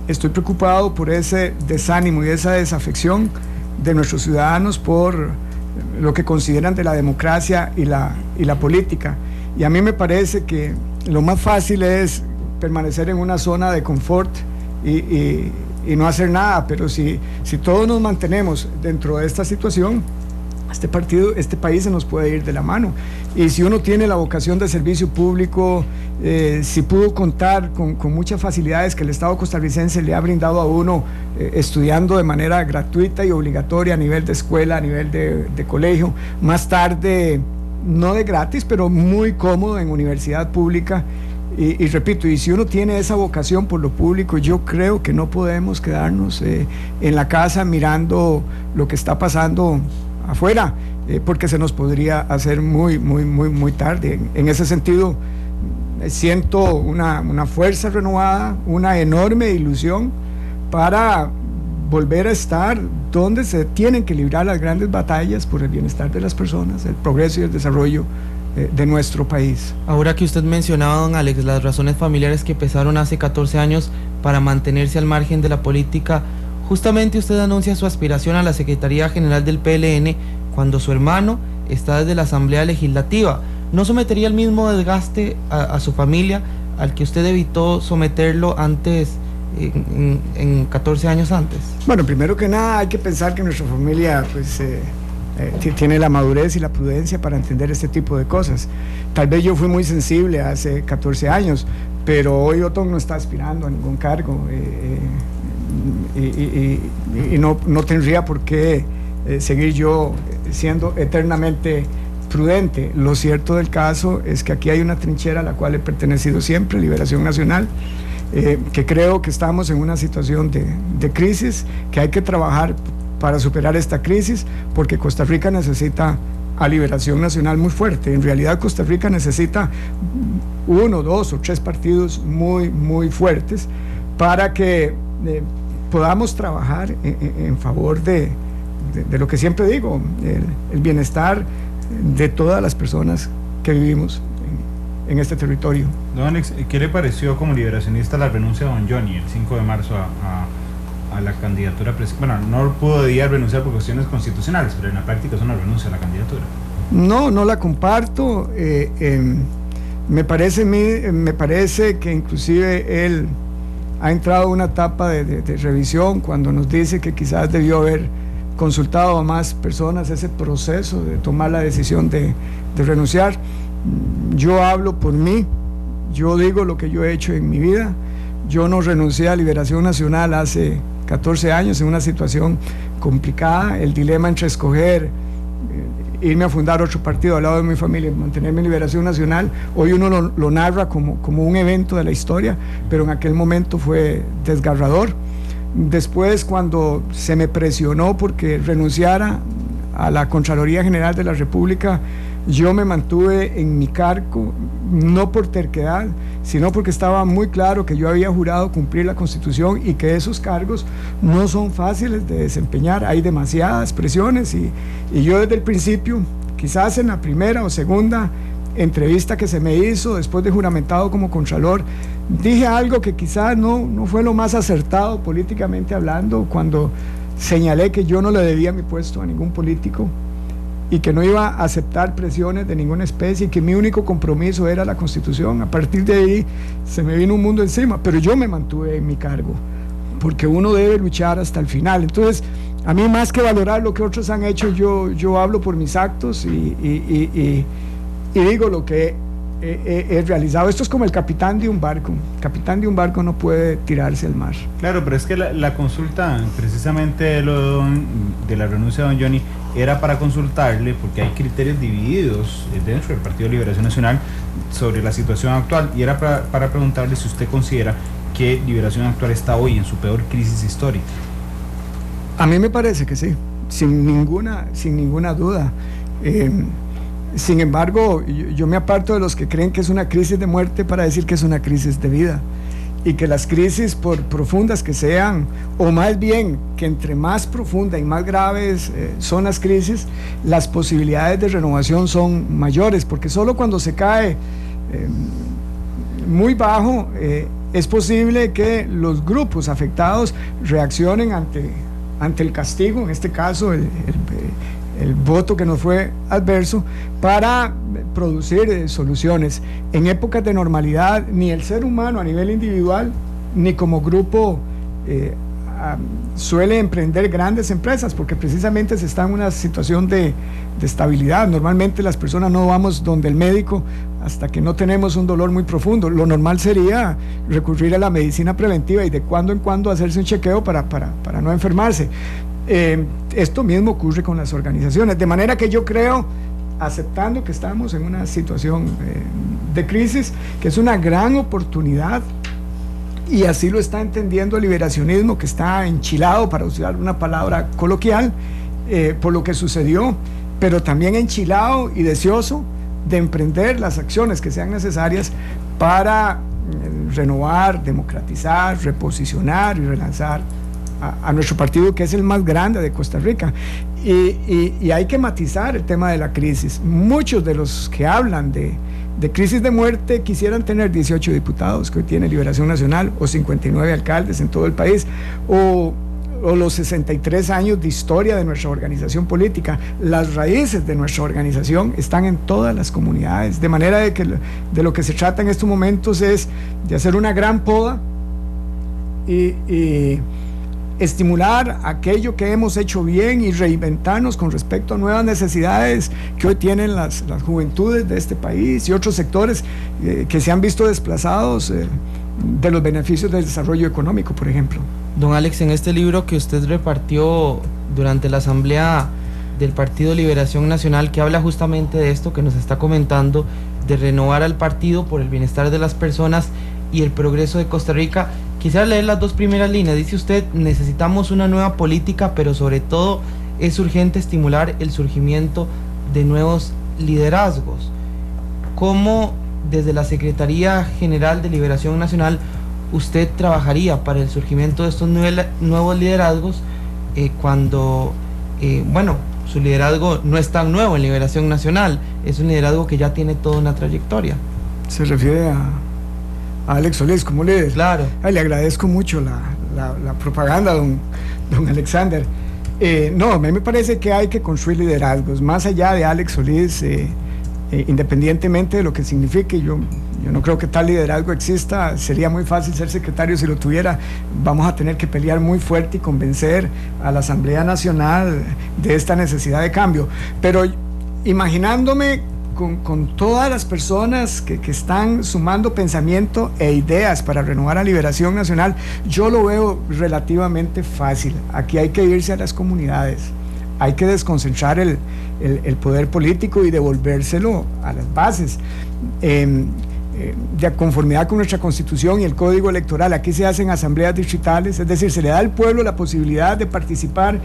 estoy preocupado por ese desánimo y esa desafección de nuestros ciudadanos por lo que consideran de la democracia y la política. Y a mí me parece que lo más fácil es permanecer en una zona de confort y no hacer nada, pero si todos nos mantenemos dentro de esta situación, este país se nos puede ir de la mano. Y si uno tiene la vocación de servicio público, si pudo contar con muchas facilidades que el Estado costarricense le ha brindado a uno, estudiando de manera gratuita y obligatoria a nivel de escuela, a nivel de colegio, más tarde no de gratis, pero muy cómodo en universidad pública, Y repito, y si uno tiene esa vocación por lo público, yo creo que no podemos quedarnos en la casa mirando lo que está pasando afuera, porque se nos podría hacer muy tarde. En ese sentido, siento una fuerza renovada, una enorme ilusión para volver a estar donde se tienen que librar las grandes batallas por el bienestar de las personas, el progreso y el desarrollo de nuestro país. Ahora que usted mencionaba, don Alex, las razones familiares que pesaron hace 14 años para mantenerse al margen de la política, justamente usted anuncia su aspiración a la Secretaría General del PLN cuando su hermano está desde la Asamblea Legislativa. ¿No sometería el mismo desgaste a su familia al que usted evitó someterlo antes, en 14 años antes? Bueno, primero que nada hay que pensar que nuestra familia pues tiene la madurez y la prudencia para entender este tipo de cosas. Tal vez yo fui muy sensible hace 14 años, pero hoy Otón no está aspirando a ningún cargo y no tendría por qué seguir yo siendo eternamente prudente. Lo cierto del caso es que aquí hay una trinchera a la cual he pertenecido siempre, Liberación Nacional, que creo que estamos en una situación de crisis, que hay que trabajar para superar esta crisis, porque Costa Rica necesita a Liberación Nacional muy fuerte. En realidad Costa Rica necesita 1, 2 o 3 partidos muy fuertes para que podamos trabajar en favor de lo que siempre digo, el bienestar de todas las personas que vivimos en este territorio. Don Alex, ¿qué le pareció como liberacionista la renuncia de don Johnny el 5 de marzo a la candidatura presidencial? Bueno, no pudo renunciar por cuestiones constitucionales, pero en la práctica es una renuncia a la candidatura. No la comparto. Me parece que inclusive él ha entrado en una etapa de revisión cuando nos dice que quizás debió haber consultado a más personas ese proceso de tomar la decisión de renunciar. Yo hablo por mí, yo digo lo que yo he hecho en mi vida. Yo no renuncié a Liberación Nacional hace 14 años en una situación complicada, el dilema entre escoger irme a fundar otro partido al lado de mi familia, mantenerme en Liberación Nacional, hoy uno lo narra como un evento de la historia, pero en aquel momento fue desgarrador. Después, cuando se me presionó porque renunciara a la Contraloría General de la República, yo me mantuve en mi cargo, no por terquedad, sino porque estaba muy claro que yo había jurado cumplir la Constitución y que esos cargos no son fáciles de desempeñar, hay demasiadas presiones y yo desde el principio, quizás en la primera o segunda entrevista que se me hizo después de juramentado como Contralor, dije algo que quizás no fue lo más acertado políticamente hablando, cuando señalé que yo no le debía mi puesto a ningún político y que no iba a aceptar presiones de ninguna especie y que mi único compromiso era la Constitución. A partir de ahí se me vino un mundo encima, pero yo me mantuve en mi cargo, porque uno debe luchar hasta el final. Entonces, a mí, más que valorar lo que otros han hecho, yo hablo por mis actos y digo lo que he realizado. Esto es como el capitán de un barco. El capitán de un barco no puede tirarse al mar. Claro, pero es que la consulta, precisamente de la renuncia de don Johnny, era para consultarle, porque hay criterios divididos dentro del Partido de Liberación Nacional sobre la situación actual, y era para preguntarle si usted considera que Liberación Actual está hoy en su peor crisis histórica. A mí me parece que sí, sin ninguna duda. Sin embargo, yo me aparto de los que creen que es una crisis de muerte para decir que es una crisis de vida, y que las crisis, por profundas que sean, o más bien que entre más profunda y más graves son las crisis, las posibilidades de renovación son mayores, porque solo cuando se cae muy bajo es posible que los grupos afectados reaccionen ante el castigo, en este caso el voto que nos fue adverso, para producir soluciones. En épocas de normalidad, ni el ser humano a nivel individual, ni como grupo suele emprender grandes empresas, porque precisamente se está en una situación de estabilidad. Normalmente las personas no vamos donde el médico hasta que no tenemos un dolor muy profundo. Lo normal sería recurrir a la medicina preventiva y de cuando en cuando hacerse un chequeo para no enfermarse. Esto mismo ocurre con las organizaciones, de manera que yo creo aceptando que estamos en una situación de crisis, que es una gran oportunidad, y así lo está entendiendo el liberacionismo, que está enchilado, para usar una palabra coloquial, por lo que sucedió, pero también enchilado y deseoso de emprender las acciones que sean necesarias para renovar, democratizar, reposicionar y relanzar a nuestro partido, que es el más grande de Costa Rica. Y hay que matizar el tema de la crisis. Muchos de los que hablan de crisis de muerte quisieran tener 18 diputados que hoy tiene Liberación Nacional, o 59 alcaldes en todo el país, o los 63 años de historia de nuestra organización política. Las raíces de nuestra organización están en todas las comunidades, de manera de que de lo que se trata en estos momentos es de hacer una gran poda y estimular aquello que hemos hecho bien y reinventarnos con respecto a nuevas necesidades que hoy tienen las juventudes de este país y otros sectores que se han visto desplazados de los beneficios del desarrollo económico, por ejemplo. Don Alex, en este libro que usted repartió durante la asamblea del Partido Liberación Nacional, que habla justamente de esto que nos está comentando, de renovar al partido por el bienestar de las personas y el progreso de Costa Rica, quisiera leer las 2 primeras líneas. Dice usted: necesitamos una nueva política, pero sobre todo es urgente estimular el surgimiento de nuevos liderazgos. ¿Cómo desde la Secretaría General de Liberación Nacional usted trabajaría para el surgimiento de estos nuevos liderazgos cuando, su liderazgo no es tan nuevo en Liberación Nacional, es un liderazgo que ya tiene toda una trayectoria? Se refiere a Alex Solís como líder. Claro. Le agradezco mucho la propaganda, don Alexander. No, a mí me parece que hay que construir liderazgos, más allá de Alex Solís, independientemente de lo que signifique. Yo no creo que tal liderazgo exista. Sería muy fácil ser secretario si lo tuviera. Vamos a tener que pelear muy fuerte y convencer a la Asamblea Nacional de esta necesidad de cambio. Pero imaginándome con todas las personas que están sumando pensamiento e ideas para renovar a Liberación Nacional, yo lo veo relativamente fácil. Aquí hay que irse a las comunidades, hay que desconcentrar el poder político y devolvérselo a las bases. De conformidad con nuestra Constitución y el Código Electoral, aquí se hacen asambleas distritales, es decir, se le da al pueblo la posibilidad de participar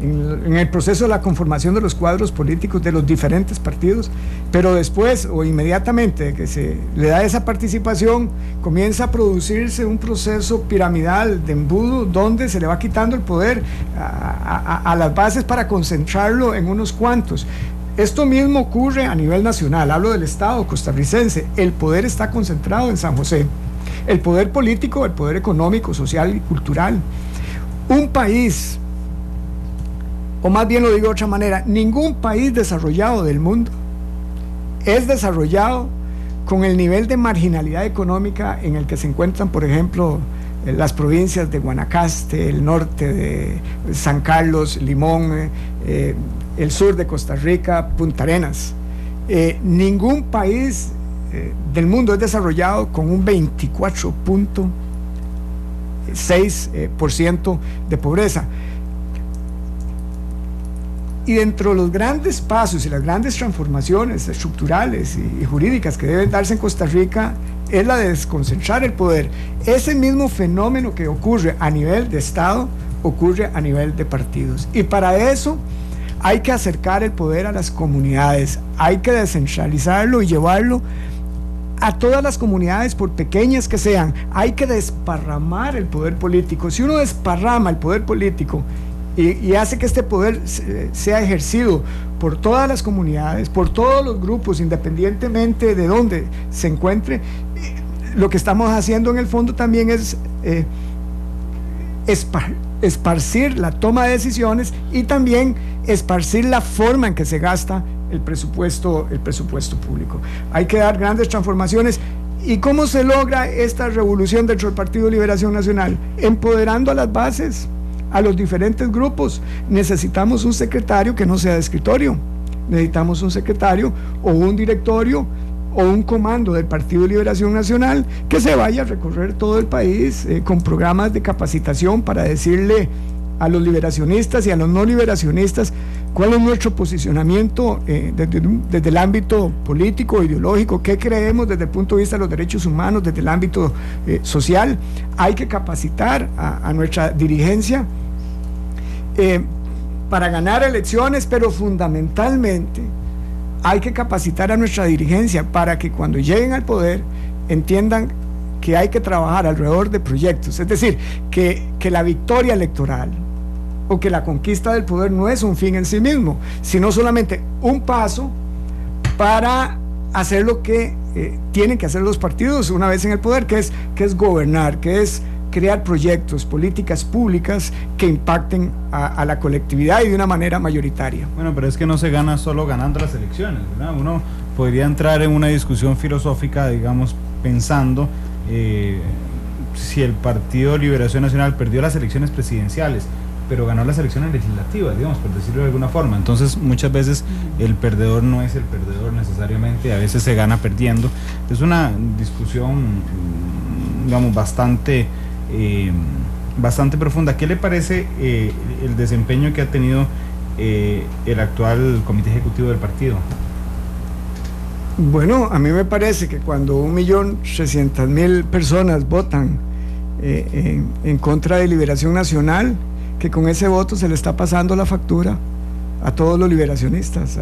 en el proceso de la conformación de los cuadros políticos de los diferentes partidos, pero después o inmediatamente que se le da esa participación, comienza a producirse un proceso piramidal de embudo donde se le va quitando el poder a las bases para concentrarlo en unos cuantos. Esto mismo ocurre a nivel nacional, hablo del Estado costarricense. El poder está concentrado en San José, el poder político, el poder económico, social y cultural. Un país, o más bien lo digo de otra manera, ningún país desarrollado del mundo es desarrollado con el nivel de marginalidad económica en el que se encuentran, por ejemplo, las provincias de Guanacaste, el norte de San Carlos, Limón, el sur de Costa Rica, Punta Arenas. Ningún país del mundo es desarrollado con un 24.6% de pobreza. Y dentro de los grandes pasos y las grandes transformaciones estructurales y jurídicas que deben darse en Costa Rica es la de desconcentrar el poder. Ese mismo fenómeno que ocurre a nivel de Estado ocurre a nivel de partidos. Y para eso hay que acercar el poder a las comunidades, hay que descentralizarlo y llevarlo a todas las comunidades, por pequeñas que sean. Hay que desparramar el poder político. Si uno desparrama el poder político y hace que este poder sea ejercido por todas las comunidades, por todos los grupos, independientemente de dónde se encuentre, lo que estamos haciendo en el fondo también es esparcir la toma de decisiones y también esparcir la forma en que se gasta el presupuesto público. Hay que dar grandes transformaciones. ¿Y cómo se logra esta revolución dentro del Partido Liberación Nacional? Empoderando a las bases, a los diferentes grupos. Necesitamos un secretario que no sea de escritorio, necesitamos un secretario o un directorio o un comando del Partido Liberación Nacional que se vaya a recorrer todo el país con programas de capacitación para decirle a los liberacionistas y a los no liberacionistas ¿Cuál es nuestro posicionamiento desde el ámbito político, ideológico? ¿Qué creemos desde el punto de vista de los derechos humanos, desde el ámbito social? Hay que capacitar a nuestra dirigencia para ganar elecciones, pero fundamentalmente hay que capacitar a nuestra dirigencia para que cuando lleguen al poder entiendan que hay que trabajar alrededor de proyectos. Es decir, que la victoria electoral o que la conquista del poder no es un fin en sí mismo, sino solamente un paso para hacer lo que tienen que hacer los partidos una vez en el poder, que es gobernar, que es crear proyectos, políticas públicas que impacten a la colectividad y de una manera mayoritaria. Bueno, pero es que no se gana solo ganando las elecciones, ¿verdad? Uno podría entrar en una discusión filosófica, digamos, pensando si el Partido Liberación Nacional perdió las elecciones presidenciales, pero ganó las elecciones legislativas, digamos, por decirlo de alguna forma. Entonces, muchas veces el perdedor no es el perdedor necesariamente, a veces se gana perdiendo. Es una discusión, digamos, bastante profunda. ¿Qué le parece el desempeño que ha tenido el actual comité ejecutivo del partido? Bueno, a mí me parece que cuando 1.300.000 personas votan en contra de Liberación Nacional, que con ese voto se le está pasando la factura a todos los liberacionistas,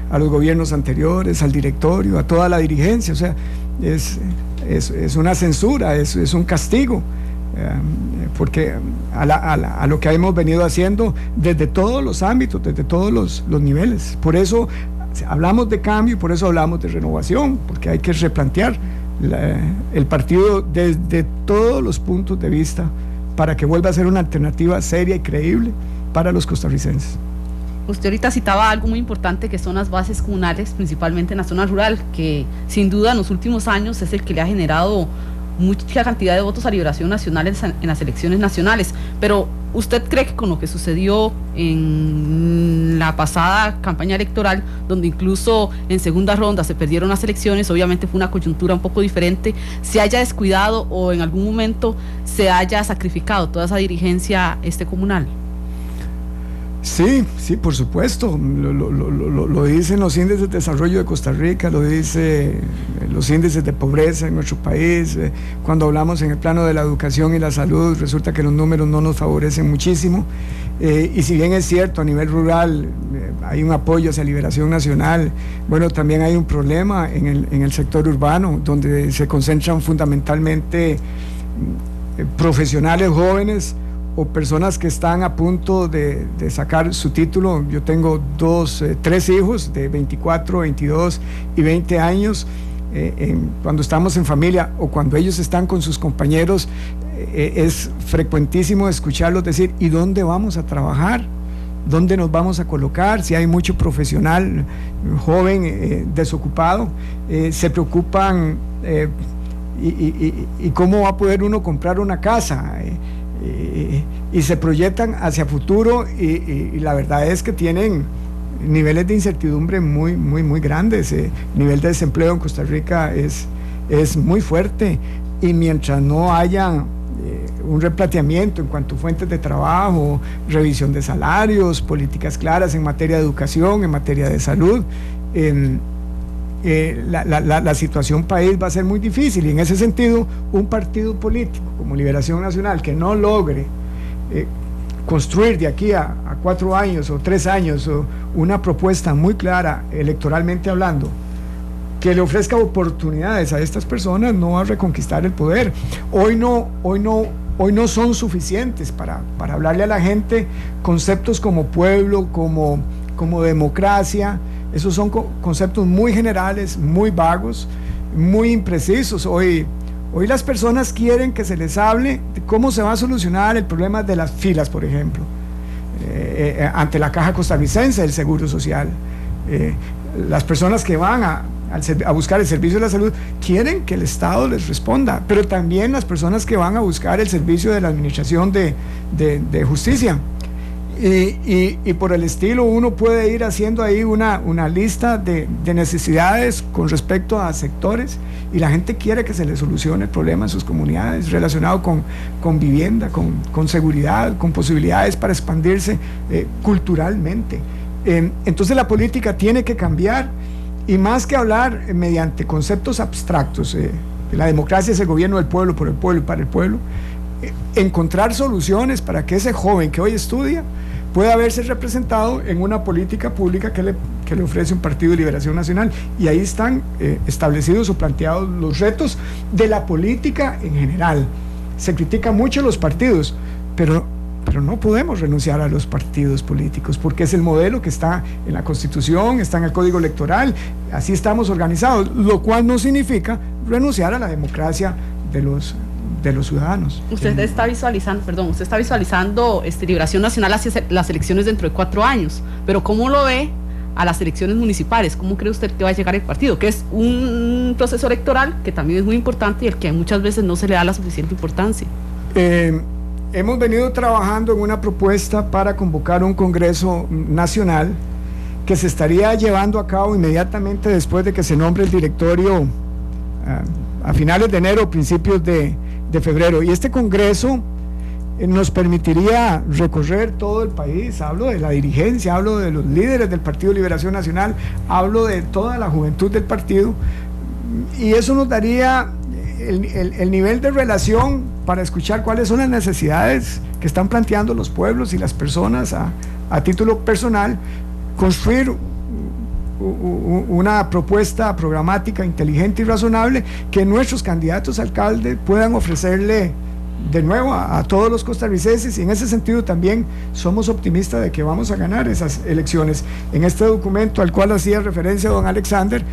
a los gobiernos anteriores, al directorio, a toda la dirigencia. O sea, es una censura, es un castigo, porque a lo que hemos venido haciendo desde todos los ámbitos, desde todos los niveles. Por eso hablamos de cambio y por eso hablamos de renovación, porque hay que replantear el partido desde todos los puntos de vista para que vuelva a ser una alternativa seria y creíble para los costarricenses. Usted ahorita citaba algo muy importante, que son las bases comunales, principalmente en la zona rural, que sin duda en los últimos años es el que le ha generado mucha cantidad de votos a Liberación Nacional en las elecciones nacionales. Pero ¿usted cree que con lo que sucedió en la pasada campaña electoral, donde incluso en segunda ronda se perdieron las elecciones, obviamente fue una coyuntura un poco diferente, se haya descuidado o en algún momento se haya sacrificado toda esa dirigencia comunal? Sí, por supuesto, lo dicen los índices de desarrollo de Costa Rica, lo dicen los índices de pobreza en nuestro país. Cuando hablamos en el plano de la educación y la salud, resulta que los números no nos favorecen muchísimo, y si bien es cierto, a nivel rural hay un apoyo hacia Liberación Nacional, bueno, también hay un problema en el sector urbano, donde se concentran fundamentalmente profesionales jóvenes o personas que están a punto de sacar su título. Yo tengo tres hijos de 24, 22 y 20 años. Cuando estamos en familia o cuando ellos están con sus compañeros, es frecuentísimo escucharlos decir: ¿y dónde vamos a trabajar? ¿Dónde nos vamos a colocar? Si hay mucho profesional joven desocupado, se preocupan y cómo va a poder uno comprar una casa, y se proyectan hacia futuro, y la verdad es que tienen niveles de incertidumbre muy grandes. El nivel de desempleo en Costa Rica es muy fuerte, y mientras no haya un replanteamiento en cuanto a fuentes de trabajo, revisión de salarios, políticas claras en materia de educación, en materia de salud, la situación país va a ser muy difícil. Y en ese sentido, un partido político como Liberación Nacional que no logre construir de aquí a 4 años o 3 años una propuesta muy clara electoralmente hablando, que le ofrezca oportunidades a estas personas, no va a reconquistar el poder. Hoy no son suficientes para hablarle a la gente conceptos como pueblo, como democracia. Esos son conceptos muy generales, muy vagos, muy imprecisos. Hoy las personas quieren que se les hable de cómo se va a solucionar el problema de las filas, por ejemplo, ante la Caja Costarricense del Seguro Social. Las personas que van a buscar el servicio de la salud quieren que el Estado les responda, pero también las personas que van a buscar el servicio de la Administración de Justicia. Y por el estilo, uno puede ir haciendo ahí una lista de necesidades con respecto a sectores, y la gente quiere que se le solucione el problema en sus comunidades relacionado con vivienda, con seguridad, con posibilidades para expandirse culturalmente. Entonces la política tiene que cambiar, y más que hablar mediante conceptos abstractos, la democracia es el gobierno del pueblo, por el pueblo y para el pueblo, encontrar soluciones para que ese joven que hoy estudia pueda verse representado en una política pública que le ofrece un Partido de Liberación Nacional. Y ahí están establecidos o planteados los retos de la política en general. Se critica mucho los partidos, pero no podemos renunciar a los partidos políticos, porque es el modelo que está en la Constitución, está en el Código Electoral, así estamos organizados, lo cual no significa renunciar a la democracia de los ciudadanos. Usted está visualizando Liberación Nacional hacia las elecciones dentro de 4 años, pero ¿cómo lo ve a las elecciones municipales? ¿Cómo cree usted que va a llegar el partido? Que es un proceso electoral que también es muy importante y al que muchas veces no se le da la suficiente importancia. Hemos venido trabajando en una propuesta para convocar un Congreso Nacional que se estaría llevando a cabo inmediatamente después de que se nombre el directorio, a finales de enero o principios de febrero. Y este Congreso nos permitiría recorrer todo el país. Hablo de la dirigencia, hablo de los líderes del Partido de Liberación Nacional, hablo de toda la juventud del partido, y eso nos daría el nivel de relación para escuchar cuáles son las necesidades que están planteando los pueblos y las personas a título personal, construir una propuesta programática inteligente y razonable que nuestros candidatos a alcalde puedan ofrecerle de nuevo a todos los costarricenses, y en ese sentido también somos optimistas de que vamos a ganar esas elecciones. En este documento al cual hacía referencia don Alexander,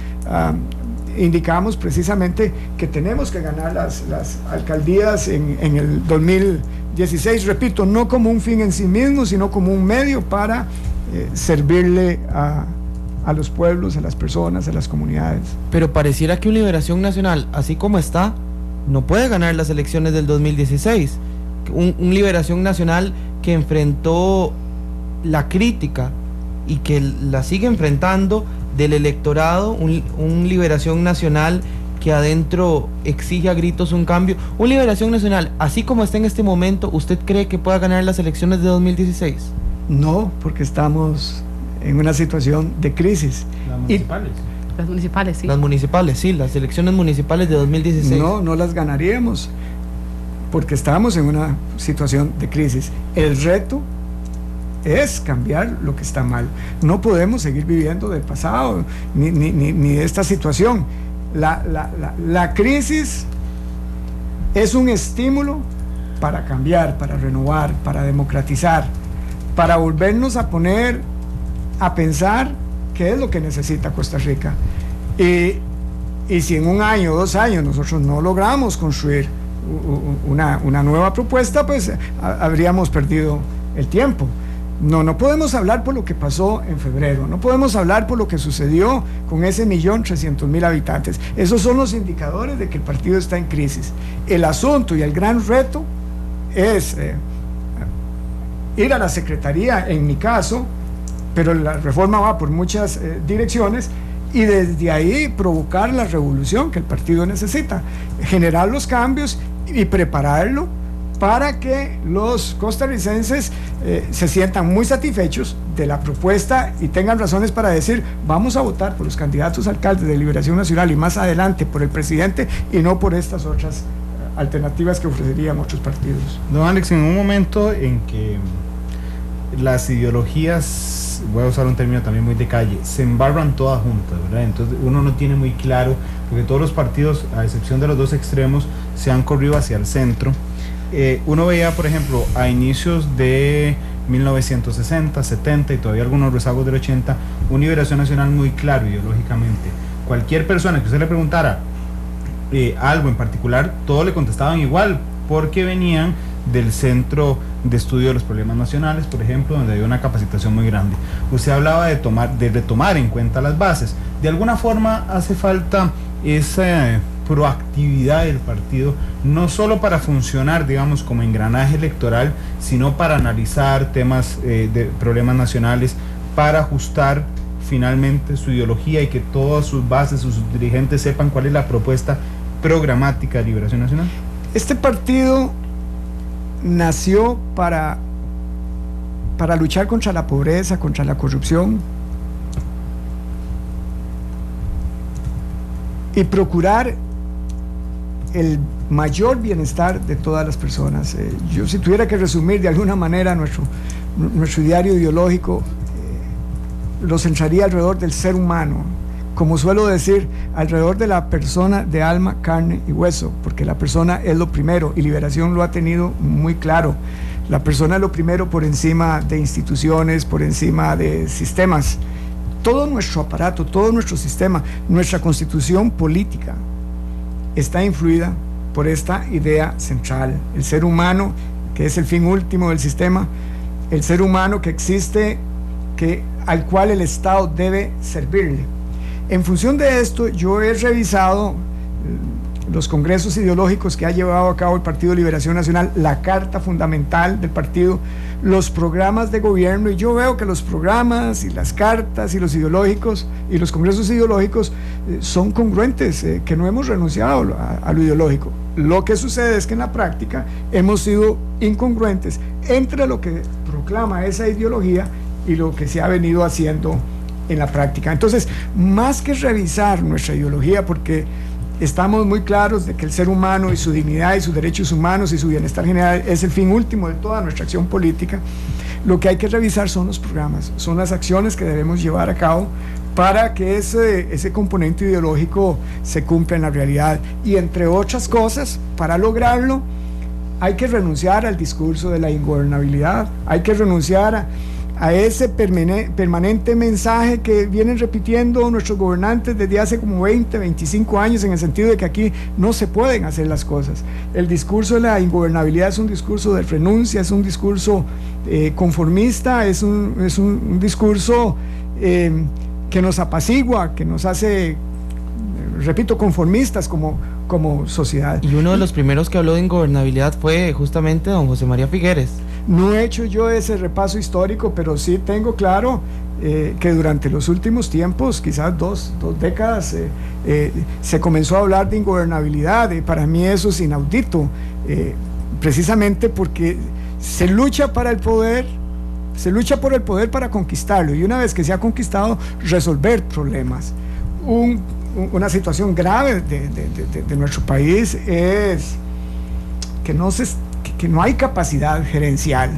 indicamos precisamente que tenemos que ganar las alcaldías en el 2016, repito, no como un fin en sí mismo, sino como un medio para servirle a los pueblos, a las personas, a las comunidades. Pero pareciera que una Liberación Nacional, así como está, no puede ganar las elecciones del 2016. Un Liberación Nacional que enfrentó la crítica y que la sigue enfrentando del electorado, un Liberación Nacional que adentro exige a gritos un cambio. Un Liberación Nacional, así como está en este momento, ¿usted cree que pueda ganar las elecciones de 2016? No, porque estamos en una situación de crisis. Las municipales. Las municipales, sí. Las municipales, sí, las elecciones municipales de 2016. No las ganaríamos, porque estamos en una situación de crisis. El reto es cambiar lo que está mal. No podemos seguir viviendo del pasado, ni de esta situación. La crisis es un estímulo para cambiar, para renovar, para democratizar, para volvernos a poner a pensar qué es lo que necesita Costa Rica. Y si en 1 año, 2 años nosotros no logramos construir una nueva propuesta, pues habríamos perdido el tiempo. No podemos hablar por lo que pasó en febrero, no podemos hablar por lo que sucedió con ese 1.300.000 habitantes. Esos son los indicadores de que el partido está en crisis. El asunto y el gran reto es ir a la Secretaría, en mi caso, pero la reforma va por muchas direcciones, y desde ahí provocar la revolución que el partido necesita, generar los cambios y prepararlo para que los costarricenses se sientan muy satisfechos de la propuesta y tengan razones para decir: vamos a votar por los candidatos alcaldes de Liberación Nacional y más adelante por el presidente, y no por estas otras alternativas que ofrecerían otros partidos. Don Alex, en un momento en que las ideologías, voy a usar un término también muy de calle, se embarran todas juntas, ¿verdad? Entonces uno no tiene muy claro, porque todos los partidos, a excepción de los dos extremos, se han corrido hacia el centro. Uno veía, por ejemplo, a inicios de 1960, 70 y todavía algunos rezagos del 80, una Liberación Nacional muy claro ideológicamente. Cualquier persona que usted le preguntara algo en particular, todos le contestaban igual, porque venían del Centro de Estudio de los Problemas Nacionales, por ejemplo, donde había una capacitación muy grande. Usted hablaba de retomar en cuenta las bases. De alguna forma hace falta esa proactividad del partido, no solo para funcionar, digamos, como engranaje electoral, sino para analizar temas de problemas nacionales, para ajustar finalmente su ideología y que todas sus bases, sus dirigentes sepan cuál es la propuesta programática de Liberación Nacional. Este partido nació para para luchar contra la pobreza, contra la corrupción y procurar el mayor bienestar de todas las personas. Yo, si tuviera que resumir de alguna manera nuestro ideario ideológico, lo centraría alrededor del ser humano, como suelo decir, alrededor de la persona de alma, carne y hueso, porque la persona es lo primero, y Liberación lo ha tenido muy claro. La persona es lo primero por encima de instituciones, por encima de sistemas. Todo nuestro aparato, todo nuestro sistema, nuestra constitución política está influida por esta idea central. El ser humano, que es el fin último del sistema, el ser humano que existe, al cual el Estado debe servirle. En función de esto, yo he revisado los congresos ideológicos que ha llevado a cabo el Partido de Liberación Nacional, la carta fundamental del partido, los programas de gobierno, y yo veo que los programas y las cartas y los ideológicos y los congresos ideológicos son congruentes, que no hemos renunciado a lo ideológico. Lo que sucede es que en la práctica hemos sido incongruentes entre lo que proclama esa ideología y lo que se ha venido haciendo en la práctica. Entonces, más que revisar nuestra ideología, porque estamos muy claros de que el ser humano y su dignidad y sus derechos humanos y su bienestar general es el fin último de toda nuestra acción política, lo que hay que revisar son los programas, son las acciones que debemos llevar a cabo para que ese componente ideológico se cumpla en la realidad. Y entre otras cosas, para lograrlo, hay que renunciar al discurso de la ingobernabilidad, hay que renunciar a ese permanente mensaje que vienen repitiendo nuestros gobernantes desde hace como 20, 25 años, en el sentido de que aquí no se pueden hacer las cosas. El discurso de la ingobernabilidad es un discurso de renuncia, es un discurso conformista, es un discurso que nos apacigua, que nos hace, repito, conformistas como sociedad. Y uno de los primeros que habló de ingobernabilidad fue justamente don José María Figueres. No he hecho yo ese repaso histórico, pero sí tengo claro que durante los últimos tiempos, quizás dos décadas, se comenzó a hablar de ingobernabilidad. Para mí eso es inaudito, precisamente porque se lucha para el poder, se lucha por el poder para conquistarlo, y una vez que se ha conquistado, resolver problemas. Una situación grave de nuestro país es que no hay capacidad gerencial,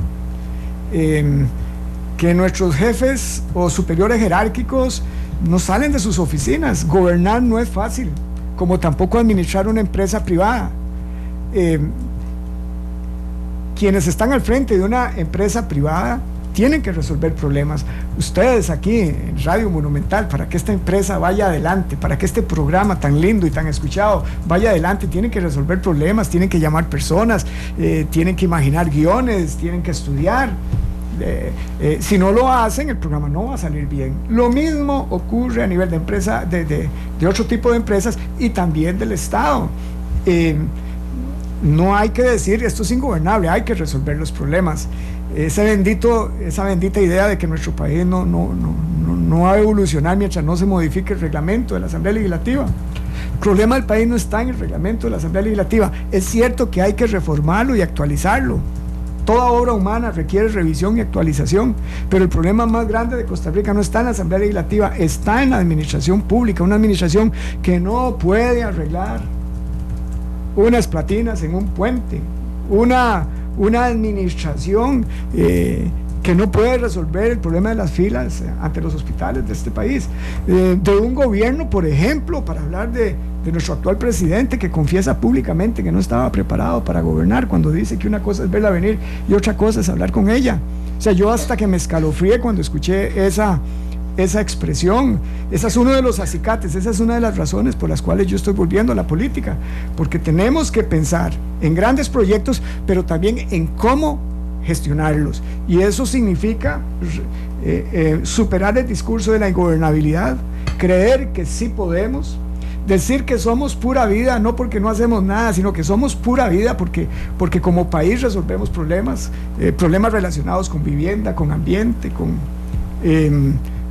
que nuestros jefes o superiores jerárquicos no salen de sus oficinas. Gobernar no es fácil, como tampoco administrar una empresa privada. Quienes están al frente de una empresa privada tienen que resolver problemas. Ustedes aquí en Radio Monumental, para que esta empresa vaya adelante, para que este programa tan lindo y tan escuchado vaya adelante, tienen que resolver problemas, tienen que llamar personas, tienen que imaginar guiones, tienen que estudiar. Si no lo hacen, el programa no va a salir bien. Lo mismo ocurre a nivel de empresa, de otro tipo de empresas, y también del Estado. No hay que decir esto es ingobernable, hay que resolver los problemas. Esa bendita idea de que nuestro país no va a evolucionar mientras no se modifique el reglamento de la Asamblea Legislativa. El problema del país no está en el reglamento de la Asamblea Legislativa. Es cierto que hay que reformarlo y actualizarlo. Toda obra humana requiere revisión y actualización, pero el problema más grande de Costa Rica no está en la Asamblea Legislativa, está en la administración pública, una administración que no puede arreglar unas platinas en un puente, una administración que no puede resolver el problema de las filas ante los hospitales de este país, de un gobierno, por ejemplo, para hablar de nuestro actual presidente, que confiesa públicamente que no estaba preparado para gobernar, cuando dice que una cosa es verla venir y otra cosa es hablar con ella. O sea, yo hasta que me escalofríe cuando escuché esa expresión. Ese es uno de los acicates, esa es una de las razones por las cuales yo estoy volviendo a la política, porque tenemos que pensar en grandes proyectos, pero también en cómo gestionarlos, y eso significa superar el discurso de la ingobernabilidad, creer que sí podemos, decir que somos pura vida, no porque no hacemos nada, sino que somos pura vida porque como país resolvemos problemas relacionados con vivienda, con ambiente,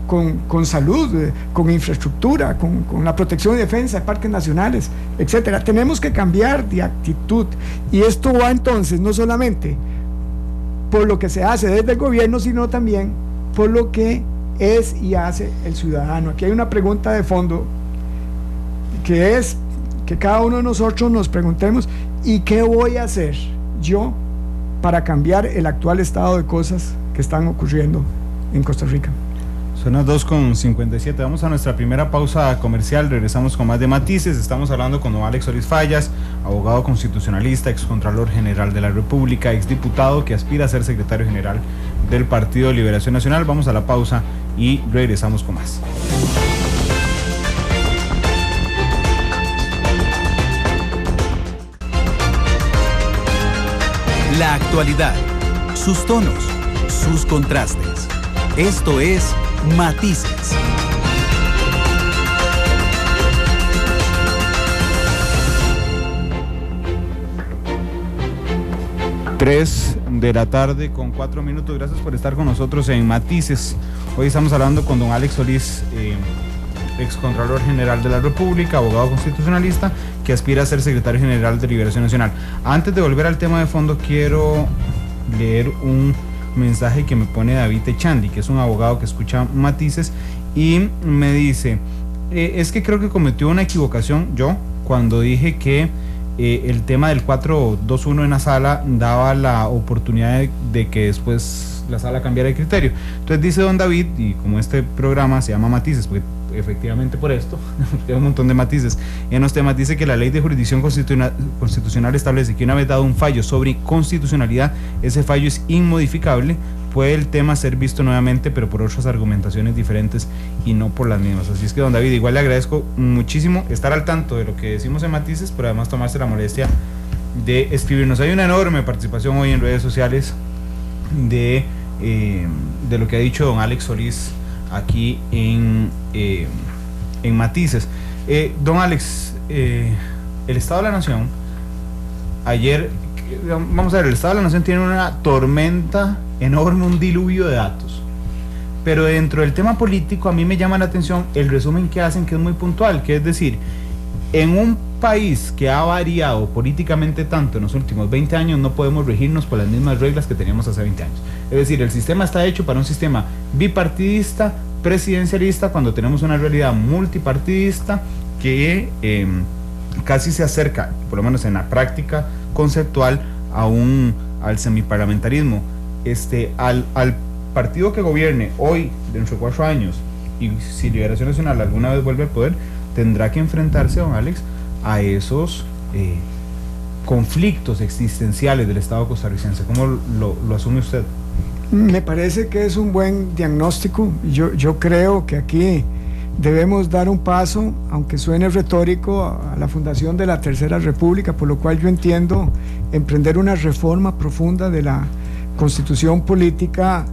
con salud, con infraestructura, con la protección y defensa de parques nacionales, etcétera. Tenemos que cambiar de actitud, y esto va entonces no solamente por lo que se hace desde el gobierno, sino también por lo que es y hace el ciudadano. Aquí hay una pregunta de fondo, que es que cada uno de nosotros nos preguntemos: ¿y qué voy a hacer yo para cambiar el actual estado de cosas que están ocurriendo en Costa Rica? Son las 2:57. Vamos a nuestra primera pausa comercial. Regresamos con más de Matices. Estamos hablando con don Alex Solís Fallas, abogado constitucionalista, excontralor general de la República, exdiputado que aspira a ser secretario general del Partido de Liberación Nacional. Vamos a la pausa y regresamos con más. La actualidad, sus tonos, sus contrastes. Esto es Matices. Tres de la tarde con 4 minutos. Gracias por estar con nosotros en Matices. Hoy estamos hablando con don Alex Solís, excontralor general de la República, abogado constitucionalista, que aspira a ser secretario general de Liberación Nacional. Antes de volver al tema de fondo, quiero leer un mensaje que me pone David Echandi, que es un abogado que escucha Matices, y me dice: es que creo que cometió una equivocación yo cuando dije que el tema del 421 en la sala daba la oportunidad de que después la sala cambiara de criterio. Entonces dice don David, y como este programa se llama Matices, porque efectivamente por esto, hay un montón de matices, en los temas dice que la ley de jurisdicción constitucional establece que una vez dado un fallo sobre constitucionalidad, ese fallo es inmodificable. Puede el tema ser visto nuevamente, pero por otras argumentaciones diferentes y no por las mismas. Así es que don David, igual le agradezco muchísimo estar al tanto de lo que decimos en Matices, pero además tomarse la molestia de escribirnos. Hay una enorme participación hoy en redes sociales de lo que ha dicho don Alex Solís aquí en Matices. Don Alex, el Estado de la Nación, ayer, vamos a ver, el Estado de la Nación tiene una tormenta enorme, un diluvio de datos, pero dentro del tema político a mí me llama la atención el resumen que hacen, que es muy puntual, que es decir, en un país que ha variado políticamente tanto en los últimos 20 años, no podemos regirnos por las mismas reglas que teníamos hace 20 años. Es decir, el sistema está hecho para un sistema bipartidista, presidencialista, cuando tenemos una realidad multipartidista que casi se acerca, por lo menos en la práctica conceptual, al semiparlamentarismo. Al partido que gobierne hoy, dentro de 4 años, y si Liberación Nacional alguna vez vuelve al poder, tendrá que enfrentarse, don Alex, a esos conflictos existenciales del Estado costarricense. ¿Cómo lo asume usted? Me parece que es un buen diagnóstico. Yo creo que aquí debemos dar un paso, aunque suene retórico, a la fundación de la Tercera República, por lo cual yo entiendo emprender una reforma profunda de la Constitución política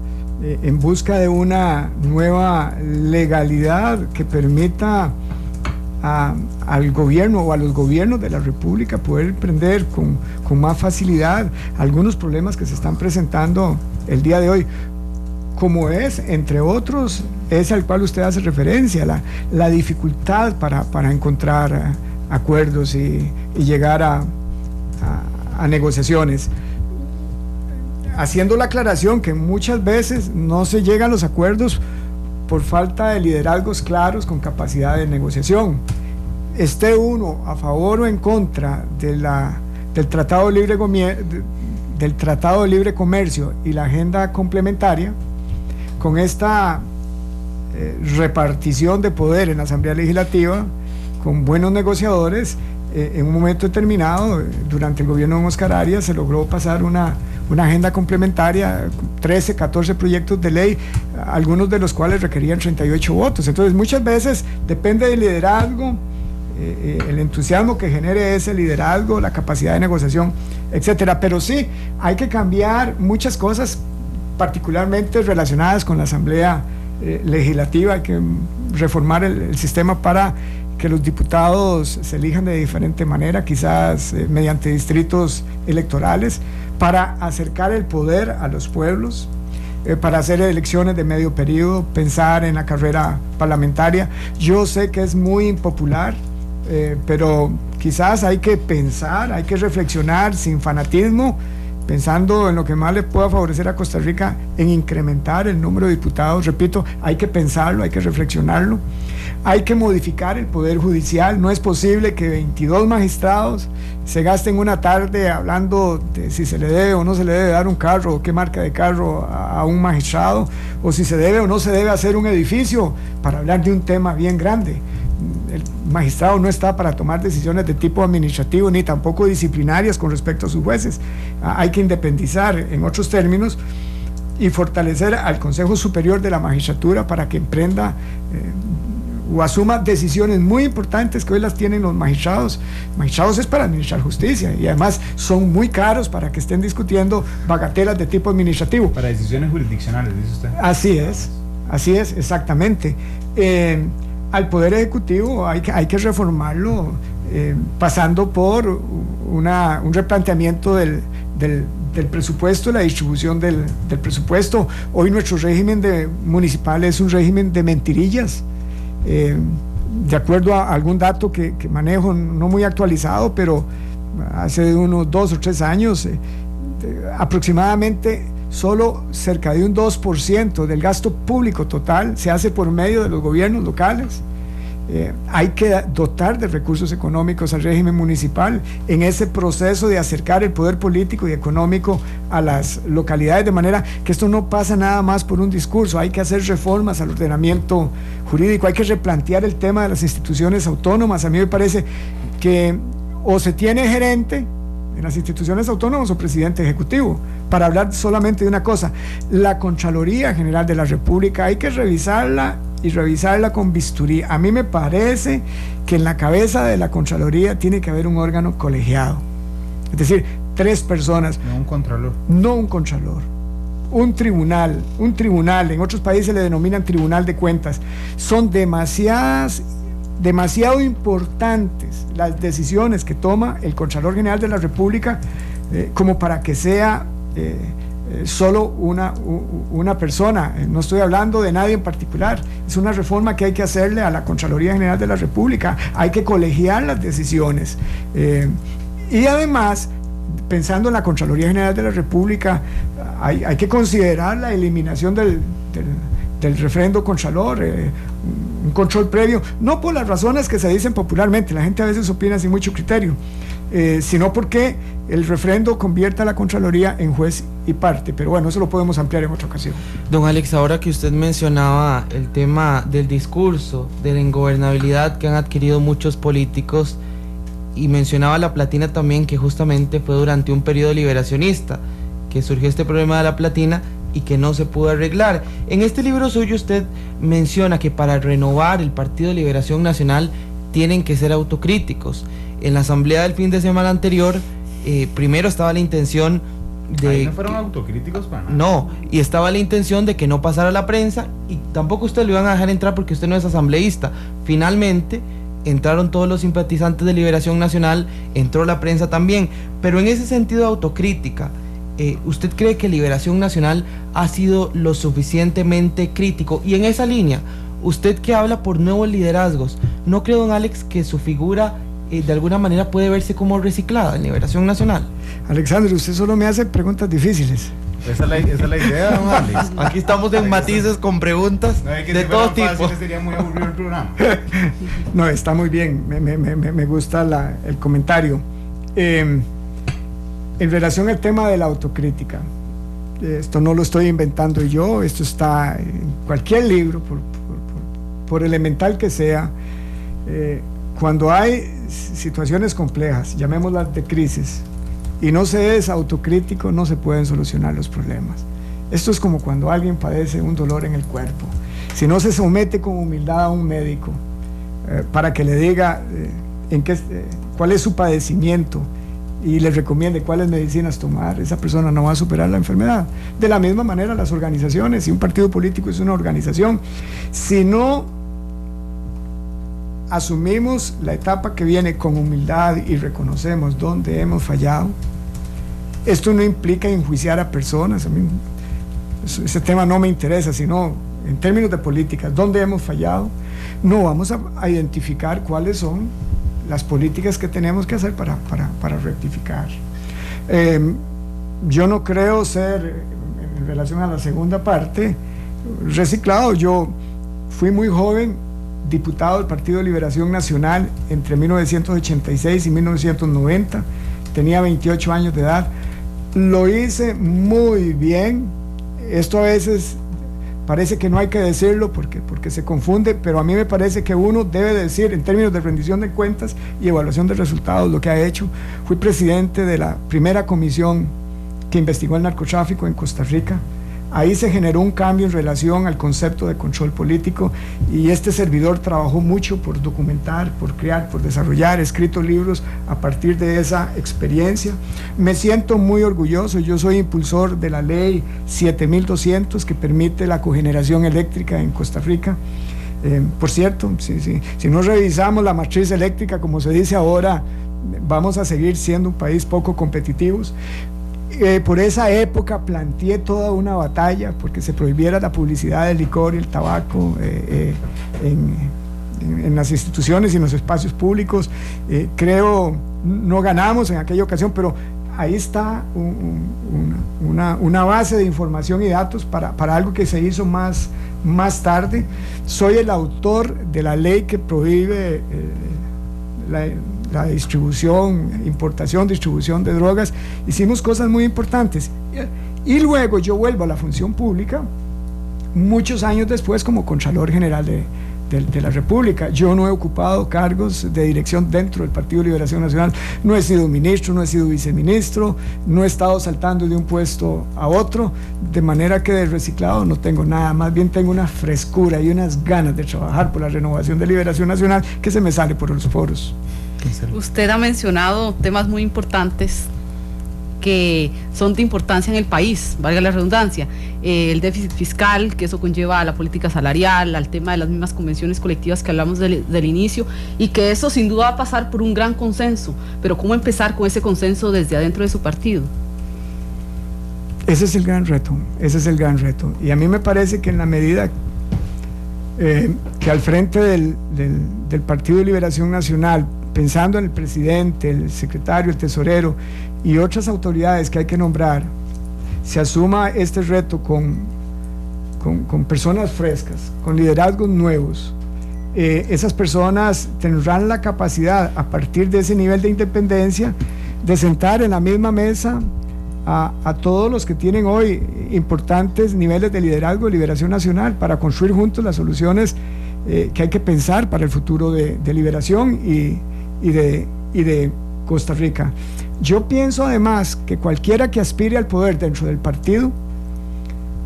en busca de una nueva legalidad que permita al gobierno o a los gobiernos de la República poder emprender con más facilidad algunos problemas que se están presentando el día de hoy, como es, entre otros, ese al cual usted hace referencia, la dificultad para encontrar acuerdos y llegar a negociaciones. Haciendo la aclaración que muchas veces no se llegan a los acuerdos por falta de liderazgos claros con capacidad de negociación. Esté uno a favor o en contra del Tratado de Libre Comercio y la agenda complementaria, con esta repartición de poder en la Asamblea Legislativa, con buenos negociadores, en un momento determinado, durante el gobierno de Oscar Arias, se logró pasar una agenda complementaria, 13, 14 proyectos de ley, algunos de los cuales requerían 38 votos. Entonces, muchas veces depende del liderazgo, el entusiasmo que genere ese liderazgo, la capacidad de negociación, etcétera. Pero sí, hay que cambiar muchas cosas, particularmente relacionadas con la Asamblea Legislativa. Hay que reformar el sistema para que los diputados se elijan de diferente manera, quizás mediante distritos electorales, para acercar el poder a los pueblos, para hacer elecciones de medio periodo, pensar en la carrera parlamentaria. Yo sé que es muy impopular, pero quizás hay que pensar, hay que reflexionar sin fanatismo, pensando en lo que más le pueda favorecer a Costa Rica, en incrementar el número de diputados. Repito, hay que pensarlo, hay que reflexionarlo, hay que modificar el Poder Judicial. No es posible que 22 magistrados se gasten una tarde hablando de si se le debe o no se le debe dar un carro, o qué marca de carro a un magistrado, o si se debe o no se debe hacer un edificio, para hablar de un tema bien grande. El magistrado no está para tomar decisiones de tipo administrativo ni tampoco disciplinarias con respecto a sus jueces. Hay que independizar, en otros términos, y fortalecer al Consejo Superior de la Magistratura para que emprenda o asuma decisiones muy importantes que hoy las tienen los magistrados. Magistrados es para administrar justicia, y además son muy caros para que estén discutiendo bagatelas de tipo administrativo. Para decisiones jurisdiccionales, dice usted. Así es, exactamente. Al Poder Ejecutivo hay que reformarlo, pasando por un replanteamiento del presupuesto, la distribución del presupuesto. Hoy nuestro régimen municipal es un régimen de mentirillas. De acuerdo a algún dato que manejo, no muy actualizado, pero hace unos 2 o 3 años, aproximadamente solo cerca de un 2% del gasto público total se hace por medio de los gobiernos locales. Hay que dotar de recursos económicos al régimen municipal en ese proceso de acercar el poder político y económico a las localidades, de manera que esto no pasa nada más por un discurso. Hay que hacer reformas al ordenamiento jurídico, hay que replantear el tema de las instituciones autónomas. A mí me parece que o se tiene gerente en las instituciones autónomas o presidente ejecutivo, para hablar solamente de una cosa. La Contraloría General de la República hay que revisarla, y revisarla con bisturí. A mí me parece que en la cabeza de la Contraloría tiene que haber un órgano colegiado, es decir, 3 personas. No un contralor. No un contralor. Un tribunal, en otros países le denominan tribunal de cuentas. Son demasiado importantes las decisiones que toma el Contralor General de la República como para que sea solo una persona. No estoy hablando de nadie en particular. Es una reforma que hay que hacerle a la Contraloría General de la República. Hay que colegiar las decisiones. Y además, pensando en la Contraloría General de la República, hay que considerar la eliminación del referendo contralor, un control previo, no por las razones que se dicen popularmente, la gente a veces opina sin mucho criterio, sino porque el referendo convierte a la Contraloría en juez y parte. Pero bueno, eso lo podemos ampliar en otra ocasión. Don Alex, ahora que usted mencionaba el tema del discurso, de la ingobernabilidad que han adquirido muchos políticos, y mencionaba la platina también, que justamente fue durante un periodo liberacionista que surgió este problema de la platina y que no se pudo arreglar. En este libro suyo usted menciona que para renovar el Partido de Liberación Nacional tienen que ser autocríticos. En la asamblea del fin de semana anterior, primero estaba la intención de... Ahí no fueron autocríticos para nada. No, y estaba la intención de que no pasara la prensa, y tampoco usted lo iban a dejar entrar porque usted no es asambleísta. Finalmente entraron todos los simpatizantes de Liberación Nacional, entró la prensa también, pero en ese sentido de autocrítica, ¿usted cree que Liberación Nacional ha sido lo suficientemente crítico? Y en esa línea, usted que habla por nuevos liderazgos, ¿no cree, don Alex, que su figura de alguna manera puede verse como reciclada en Liberación Nacional? Alexander, usted solo me hace preguntas difíciles. Esa es la idea, don Alex. Aquí estamos en matices con preguntas de todo tipo. Sería muy aburrido el programa. No, está muy bien, me gusta el comentario. En relación al tema de la autocrítica, esto no lo estoy inventando yo, esto está en cualquier libro, por elemental que sea. Cuando hay situaciones complejas, llamémoslas de crisis, y no se es autocrítico, no se pueden solucionar los problemas. Esto es como cuando alguien padece un dolor en el cuerpo. Si no se somete con humildad a un médico para que le diga cuál es su padecimiento y le recomiende cuáles medicinas tomar, esa persona no va a superar la enfermedad. De la misma manera, las organizaciones, si un partido político es una organización, si no asumimos la etapa que viene con humildad y reconocemos dónde hemos fallado, esto no implica enjuiciar a personas. A mí ese tema no me interesa, sino en términos de políticas, dónde hemos fallado. No vamos a identificar cuáles son las políticas que tenemos que hacer para rectificar. yo no creo ser, en relación a la segunda parte, reciclado. Yo fui muy joven diputado del Partido de Liberación Nacional entre 1986 y 1990, tenía 28 años de edad, lo hice muy bien. Esto a veces parece que no hay que decirlo porque se confunde, pero a mí me parece que uno debe decir en términos de rendición de cuentas y evaluación de resultados lo que ha hecho. Fui presidente de la primera comisión que investigó el narcotráfico en Costa Rica. Ahí se generó un cambio en relación al concepto de control político, y este servidor trabajó mucho por documentar, por crear, por desarrollar, escrito libros a partir de esa experiencia. Me siento muy orgulloso. Yo soy impulsor de la ley 7200 que permite la cogeneración eléctrica en Costa Rica. Por cierto, si no revisamos la matriz eléctrica como se dice ahora, vamos a seguir siendo un país poco competitivos. Por esa época planteé toda una batalla porque se prohibiera la publicidad del licor y el tabaco en las instituciones y en los espacios públicos. Creo no ganamos en aquella ocasión, pero ahí está una base de información y datos para algo que se hizo más tarde. Soy el autor de la ley que prohíbe la distribución, importación, distribución de drogas. Hicimos cosas muy importantes. Y luego yo vuelvo a la función pública, muchos años después, como Contralor General de la República. Yo no he ocupado cargos de dirección dentro del Partido de Liberación Nacional, no he sido ministro, no he sido viceministro, no he estado saltando de un puesto a otro, de manera que de reciclado no tengo nada, más bien tengo una frescura y unas ganas de trabajar por la renovación de Liberación Nacional que se me sale por los foros. Usted ha mencionado temas muy importantes que son de importancia en el país, valga la redundancia, el déficit fiscal, que eso conlleva a la política salarial, al tema de las mismas convenciones colectivas que hablamos del inicio, y que eso sin duda va a pasar por un gran consenso, pero ¿cómo empezar con ese consenso desde adentro de su partido? Ese es el gran reto, y a mí me parece que en la medida que al frente del Partido de Liberación Nacional, pensando en el presidente, el secretario, el tesorero y otras autoridades que hay que nombrar, se asuma este reto con personas frescas, con liderazgos nuevos, esas personas tendrán la capacidad, a partir de ese nivel de independencia, de sentar en la misma mesa a todos los que tienen hoy importantes niveles de liderazgo de Liberación Nacional, para construir juntos las soluciones que hay que pensar para el futuro de Liberación y de Costa Rica. Yo pienso además que cualquiera que aspire al poder dentro del partido,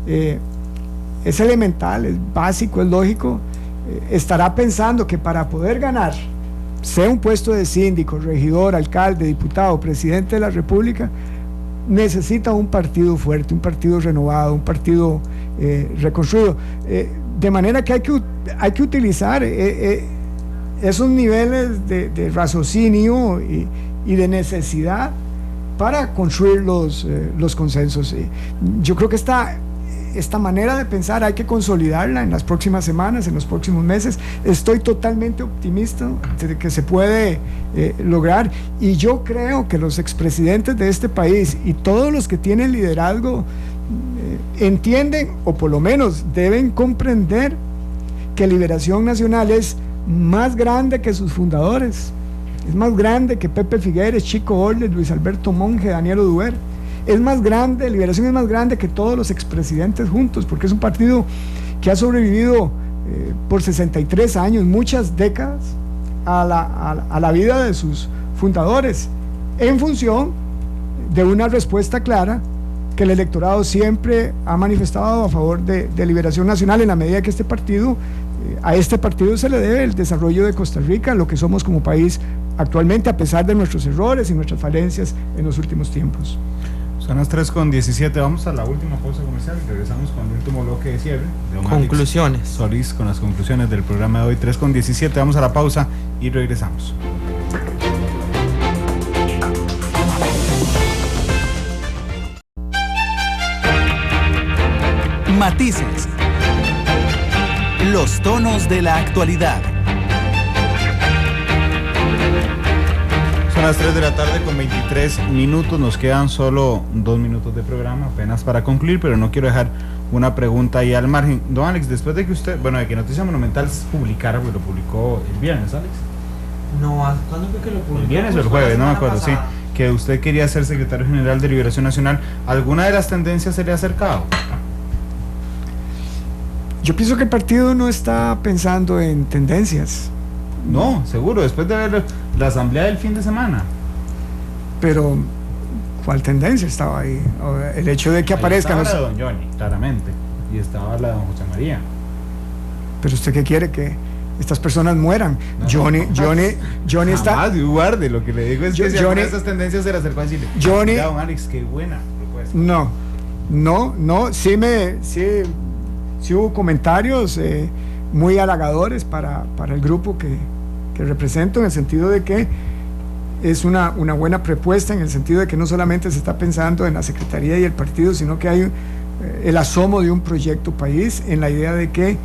es elemental, es básico, es lógico, estará pensando que para poder ganar, sea un puesto de síndico, regidor, alcalde, diputado, presidente de la República, necesita un partido fuerte, un partido renovado, un partido reconstruido, de manera que hay que utilizar esos niveles de raciocinio y de necesidad para construir los consensos. Yo creo que esta manera de pensar hay que consolidarla en las próximas semanas, en los próximos meses. Estoy totalmente optimista de que se puede lograr, y yo creo que los expresidentes de este país y todos los que tienen liderazgo entienden, o por lo menos deben comprender, que Liberación Nacional es más grande que sus fundadores, es más grande que Pepe Figueres, Chico Orles, Luis Alberto Monge, Daniel Oduber. Es más grande, Liberación es más grande que todos los expresidentes juntos, porque es un partido que ha sobrevivido por 63 años, muchas décadas, a la vida de sus fundadores, en función de una respuesta clara que el electorado siempre ha manifestado a favor de Liberación Nacional, en la medida que a este partido se le debe el desarrollo de Costa Rica, lo que somos como país actualmente, a pesar de nuestros errores y nuestras falencias en los últimos tiempos. Son las 3:17, vamos a la última pausa comercial y regresamos con el último bloque de cierre. Conclusiones. Solís con las conclusiones del programa de hoy. 3:17, vamos a la pausa y regresamos. Matices. Los tonos de la actualidad. Son las 3 de la tarde con 23 minutos, nos quedan solo 2 minutos de programa apenas para concluir, pero no quiero dejar una pregunta ahí al margen. Don Alex, después de que usted, bueno, de que Noticias Monumental publicara, pues lo publicó el viernes, Alex. No, ¿cuándo fue que lo publicó? El viernes o el jueves, no me acuerdo, sí. Que usted quería ser secretario general de Liberación Nacional. ¿Alguna de las tendencias se le ha acercado? Yo pienso que el partido no está pensando en tendencias. No, seguro, después de ver la asamblea del fin de semana. Pero, ¿cuál tendencia estaba ahí? El hecho de que aparezcan... Estaba la de don Johnny, claramente, y estaba la de don José María. Pero usted qué quiere, que estas personas mueran. No, Johnny está... Jamás, guarde, lo que le digo es que si alguna de esas tendencias se le acercó a decirle, mira, don Alex, qué buena propuesta. No, sí hubo comentarios muy halagadores para el grupo que represento, en el sentido de que es una buena propuesta, en el sentido de que no solamente se está pensando en la Secretaría y el partido, sino que hay el asomo de un proyecto país, en la idea de que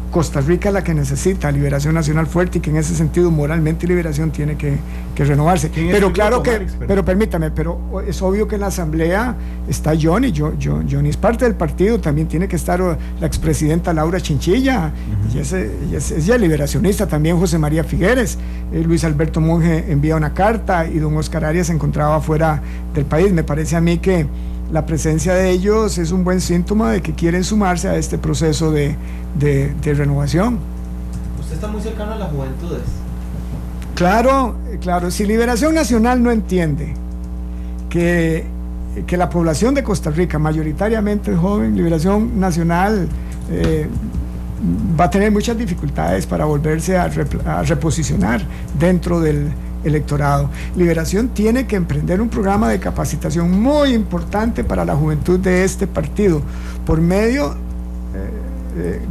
Costa Rica es la que necesita liberación nacional fuerte, y que en ese sentido moralmente Liberación tiene que renovarse. Pero claro que, pero permítame, pero es obvio que en la asamblea está Johnny es parte del partido, también tiene que estar la expresidenta Laura Chinchilla, y ella es liberacionista, también José María Figueres, Luis Alberto Monge envía una carta, y don Oscar Arias se encontraba fuera del país. Me parece a mí que la presencia de ellos es un buen síntoma de que quieren sumarse a este proceso de renovación. Usted está muy cercano a las juventudes. Claro, si Liberación Nacional no entiende que la población de Costa Rica mayoritariamente es joven, Liberación Nacional va a tener muchas dificultades para volverse a reposicionar dentro del electorado. Liberación tiene que emprender un programa de capacitación muy importante para la juventud de este partido, por medio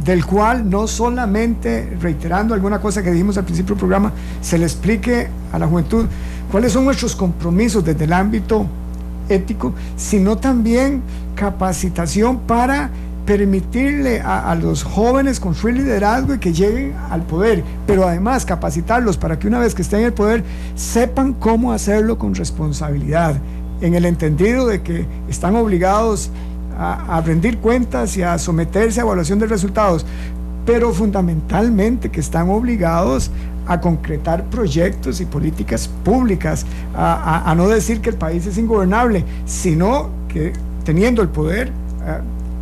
del cual, no solamente reiterando alguna cosa que dijimos al principio del programa, se le explique a la juventud cuáles son nuestros compromisos desde el ámbito ético, sino también capacitación para permitirle a los jóvenes construir liderazgo y que lleguen al poder, pero además capacitarlos para que una vez que estén en el poder sepan cómo hacerlo con responsabilidad, en el entendido de que están obligados a rendir cuentas y a someterse a evaluación de resultados, pero fundamentalmente que están obligados a concretar proyectos y políticas públicas, a no decir que el país es ingobernable, sino que teniendo el poder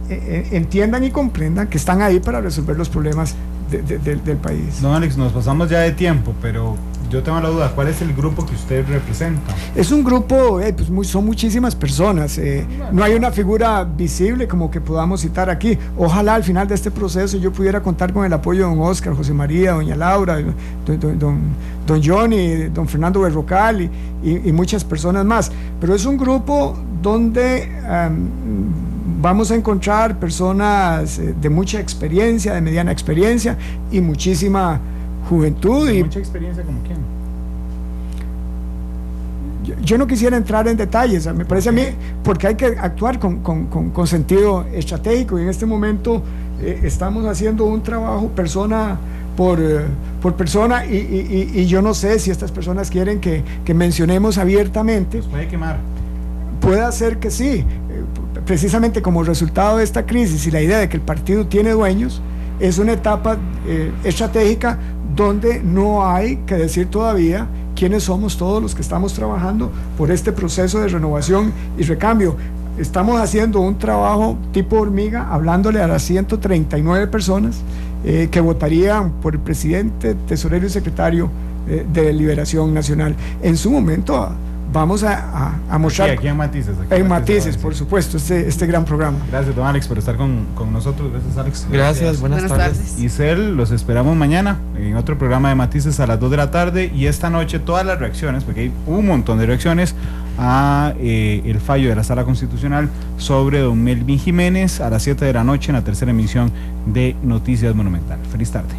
entiendan y comprendan que están ahí para resolver los problemas del país. Don Alex, nos pasamos ya de tiempo, pero yo tengo la duda, ¿cuál es el grupo que usted representa? Es un grupo, son muchísimas personas, no hay una figura visible como que podamos citar aquí. Ojalá al final de este proceso yo pudiera contar con el apoyo de don Oscar, José María, doña Laura, don Johnny, don Fernando Berrocal y muchas personas más, pero es un grupo donde vamos a encontrar personas de mucha experiencia, de mediana experiencia y muchísima juventud. ¿Y mucha experiencia como quién? Yo no quisiera entrar en detalles, me parece a mí, porque hay que actuar con sentido estratégico, y en este momento estamos haciendo un trabajo persona por persona, y yo no sé si estas personas quieren que mencionemos abiertamente. ¿Los puede quemar? Puede ser que sí, precisamente como resultado de esta crisis y la idea de que el partido tiene dueños, es una etapa estratégica donde no hay que decir todavía quiénes somos todos los que estamos trabajando por este proceso de renovación y recambio. Estamos haciendo un trabajo tipo hormiga, hablándole a las 139 personas que votarían por el presidente, tesorero y secretario de Liberación Nacional. En su momento vamos a mostrar aquí en Matices. En Matices, por supuesto, este gran programa. Gracias, don Alex, por estar con nosotros. Gracias, Alex. Gracias, buenas tardes. Isel, los esperamos mañana en otro programa de Matices a las 2 de la tarde, y esta noche todas las reacciones, porque hay un montón de reacciones a el fallo de la Sala Constitucional sobre don Melvin Jiménez a las 7 de la noche en la tercera emisión de Noticias Monumental. Feliz tarde.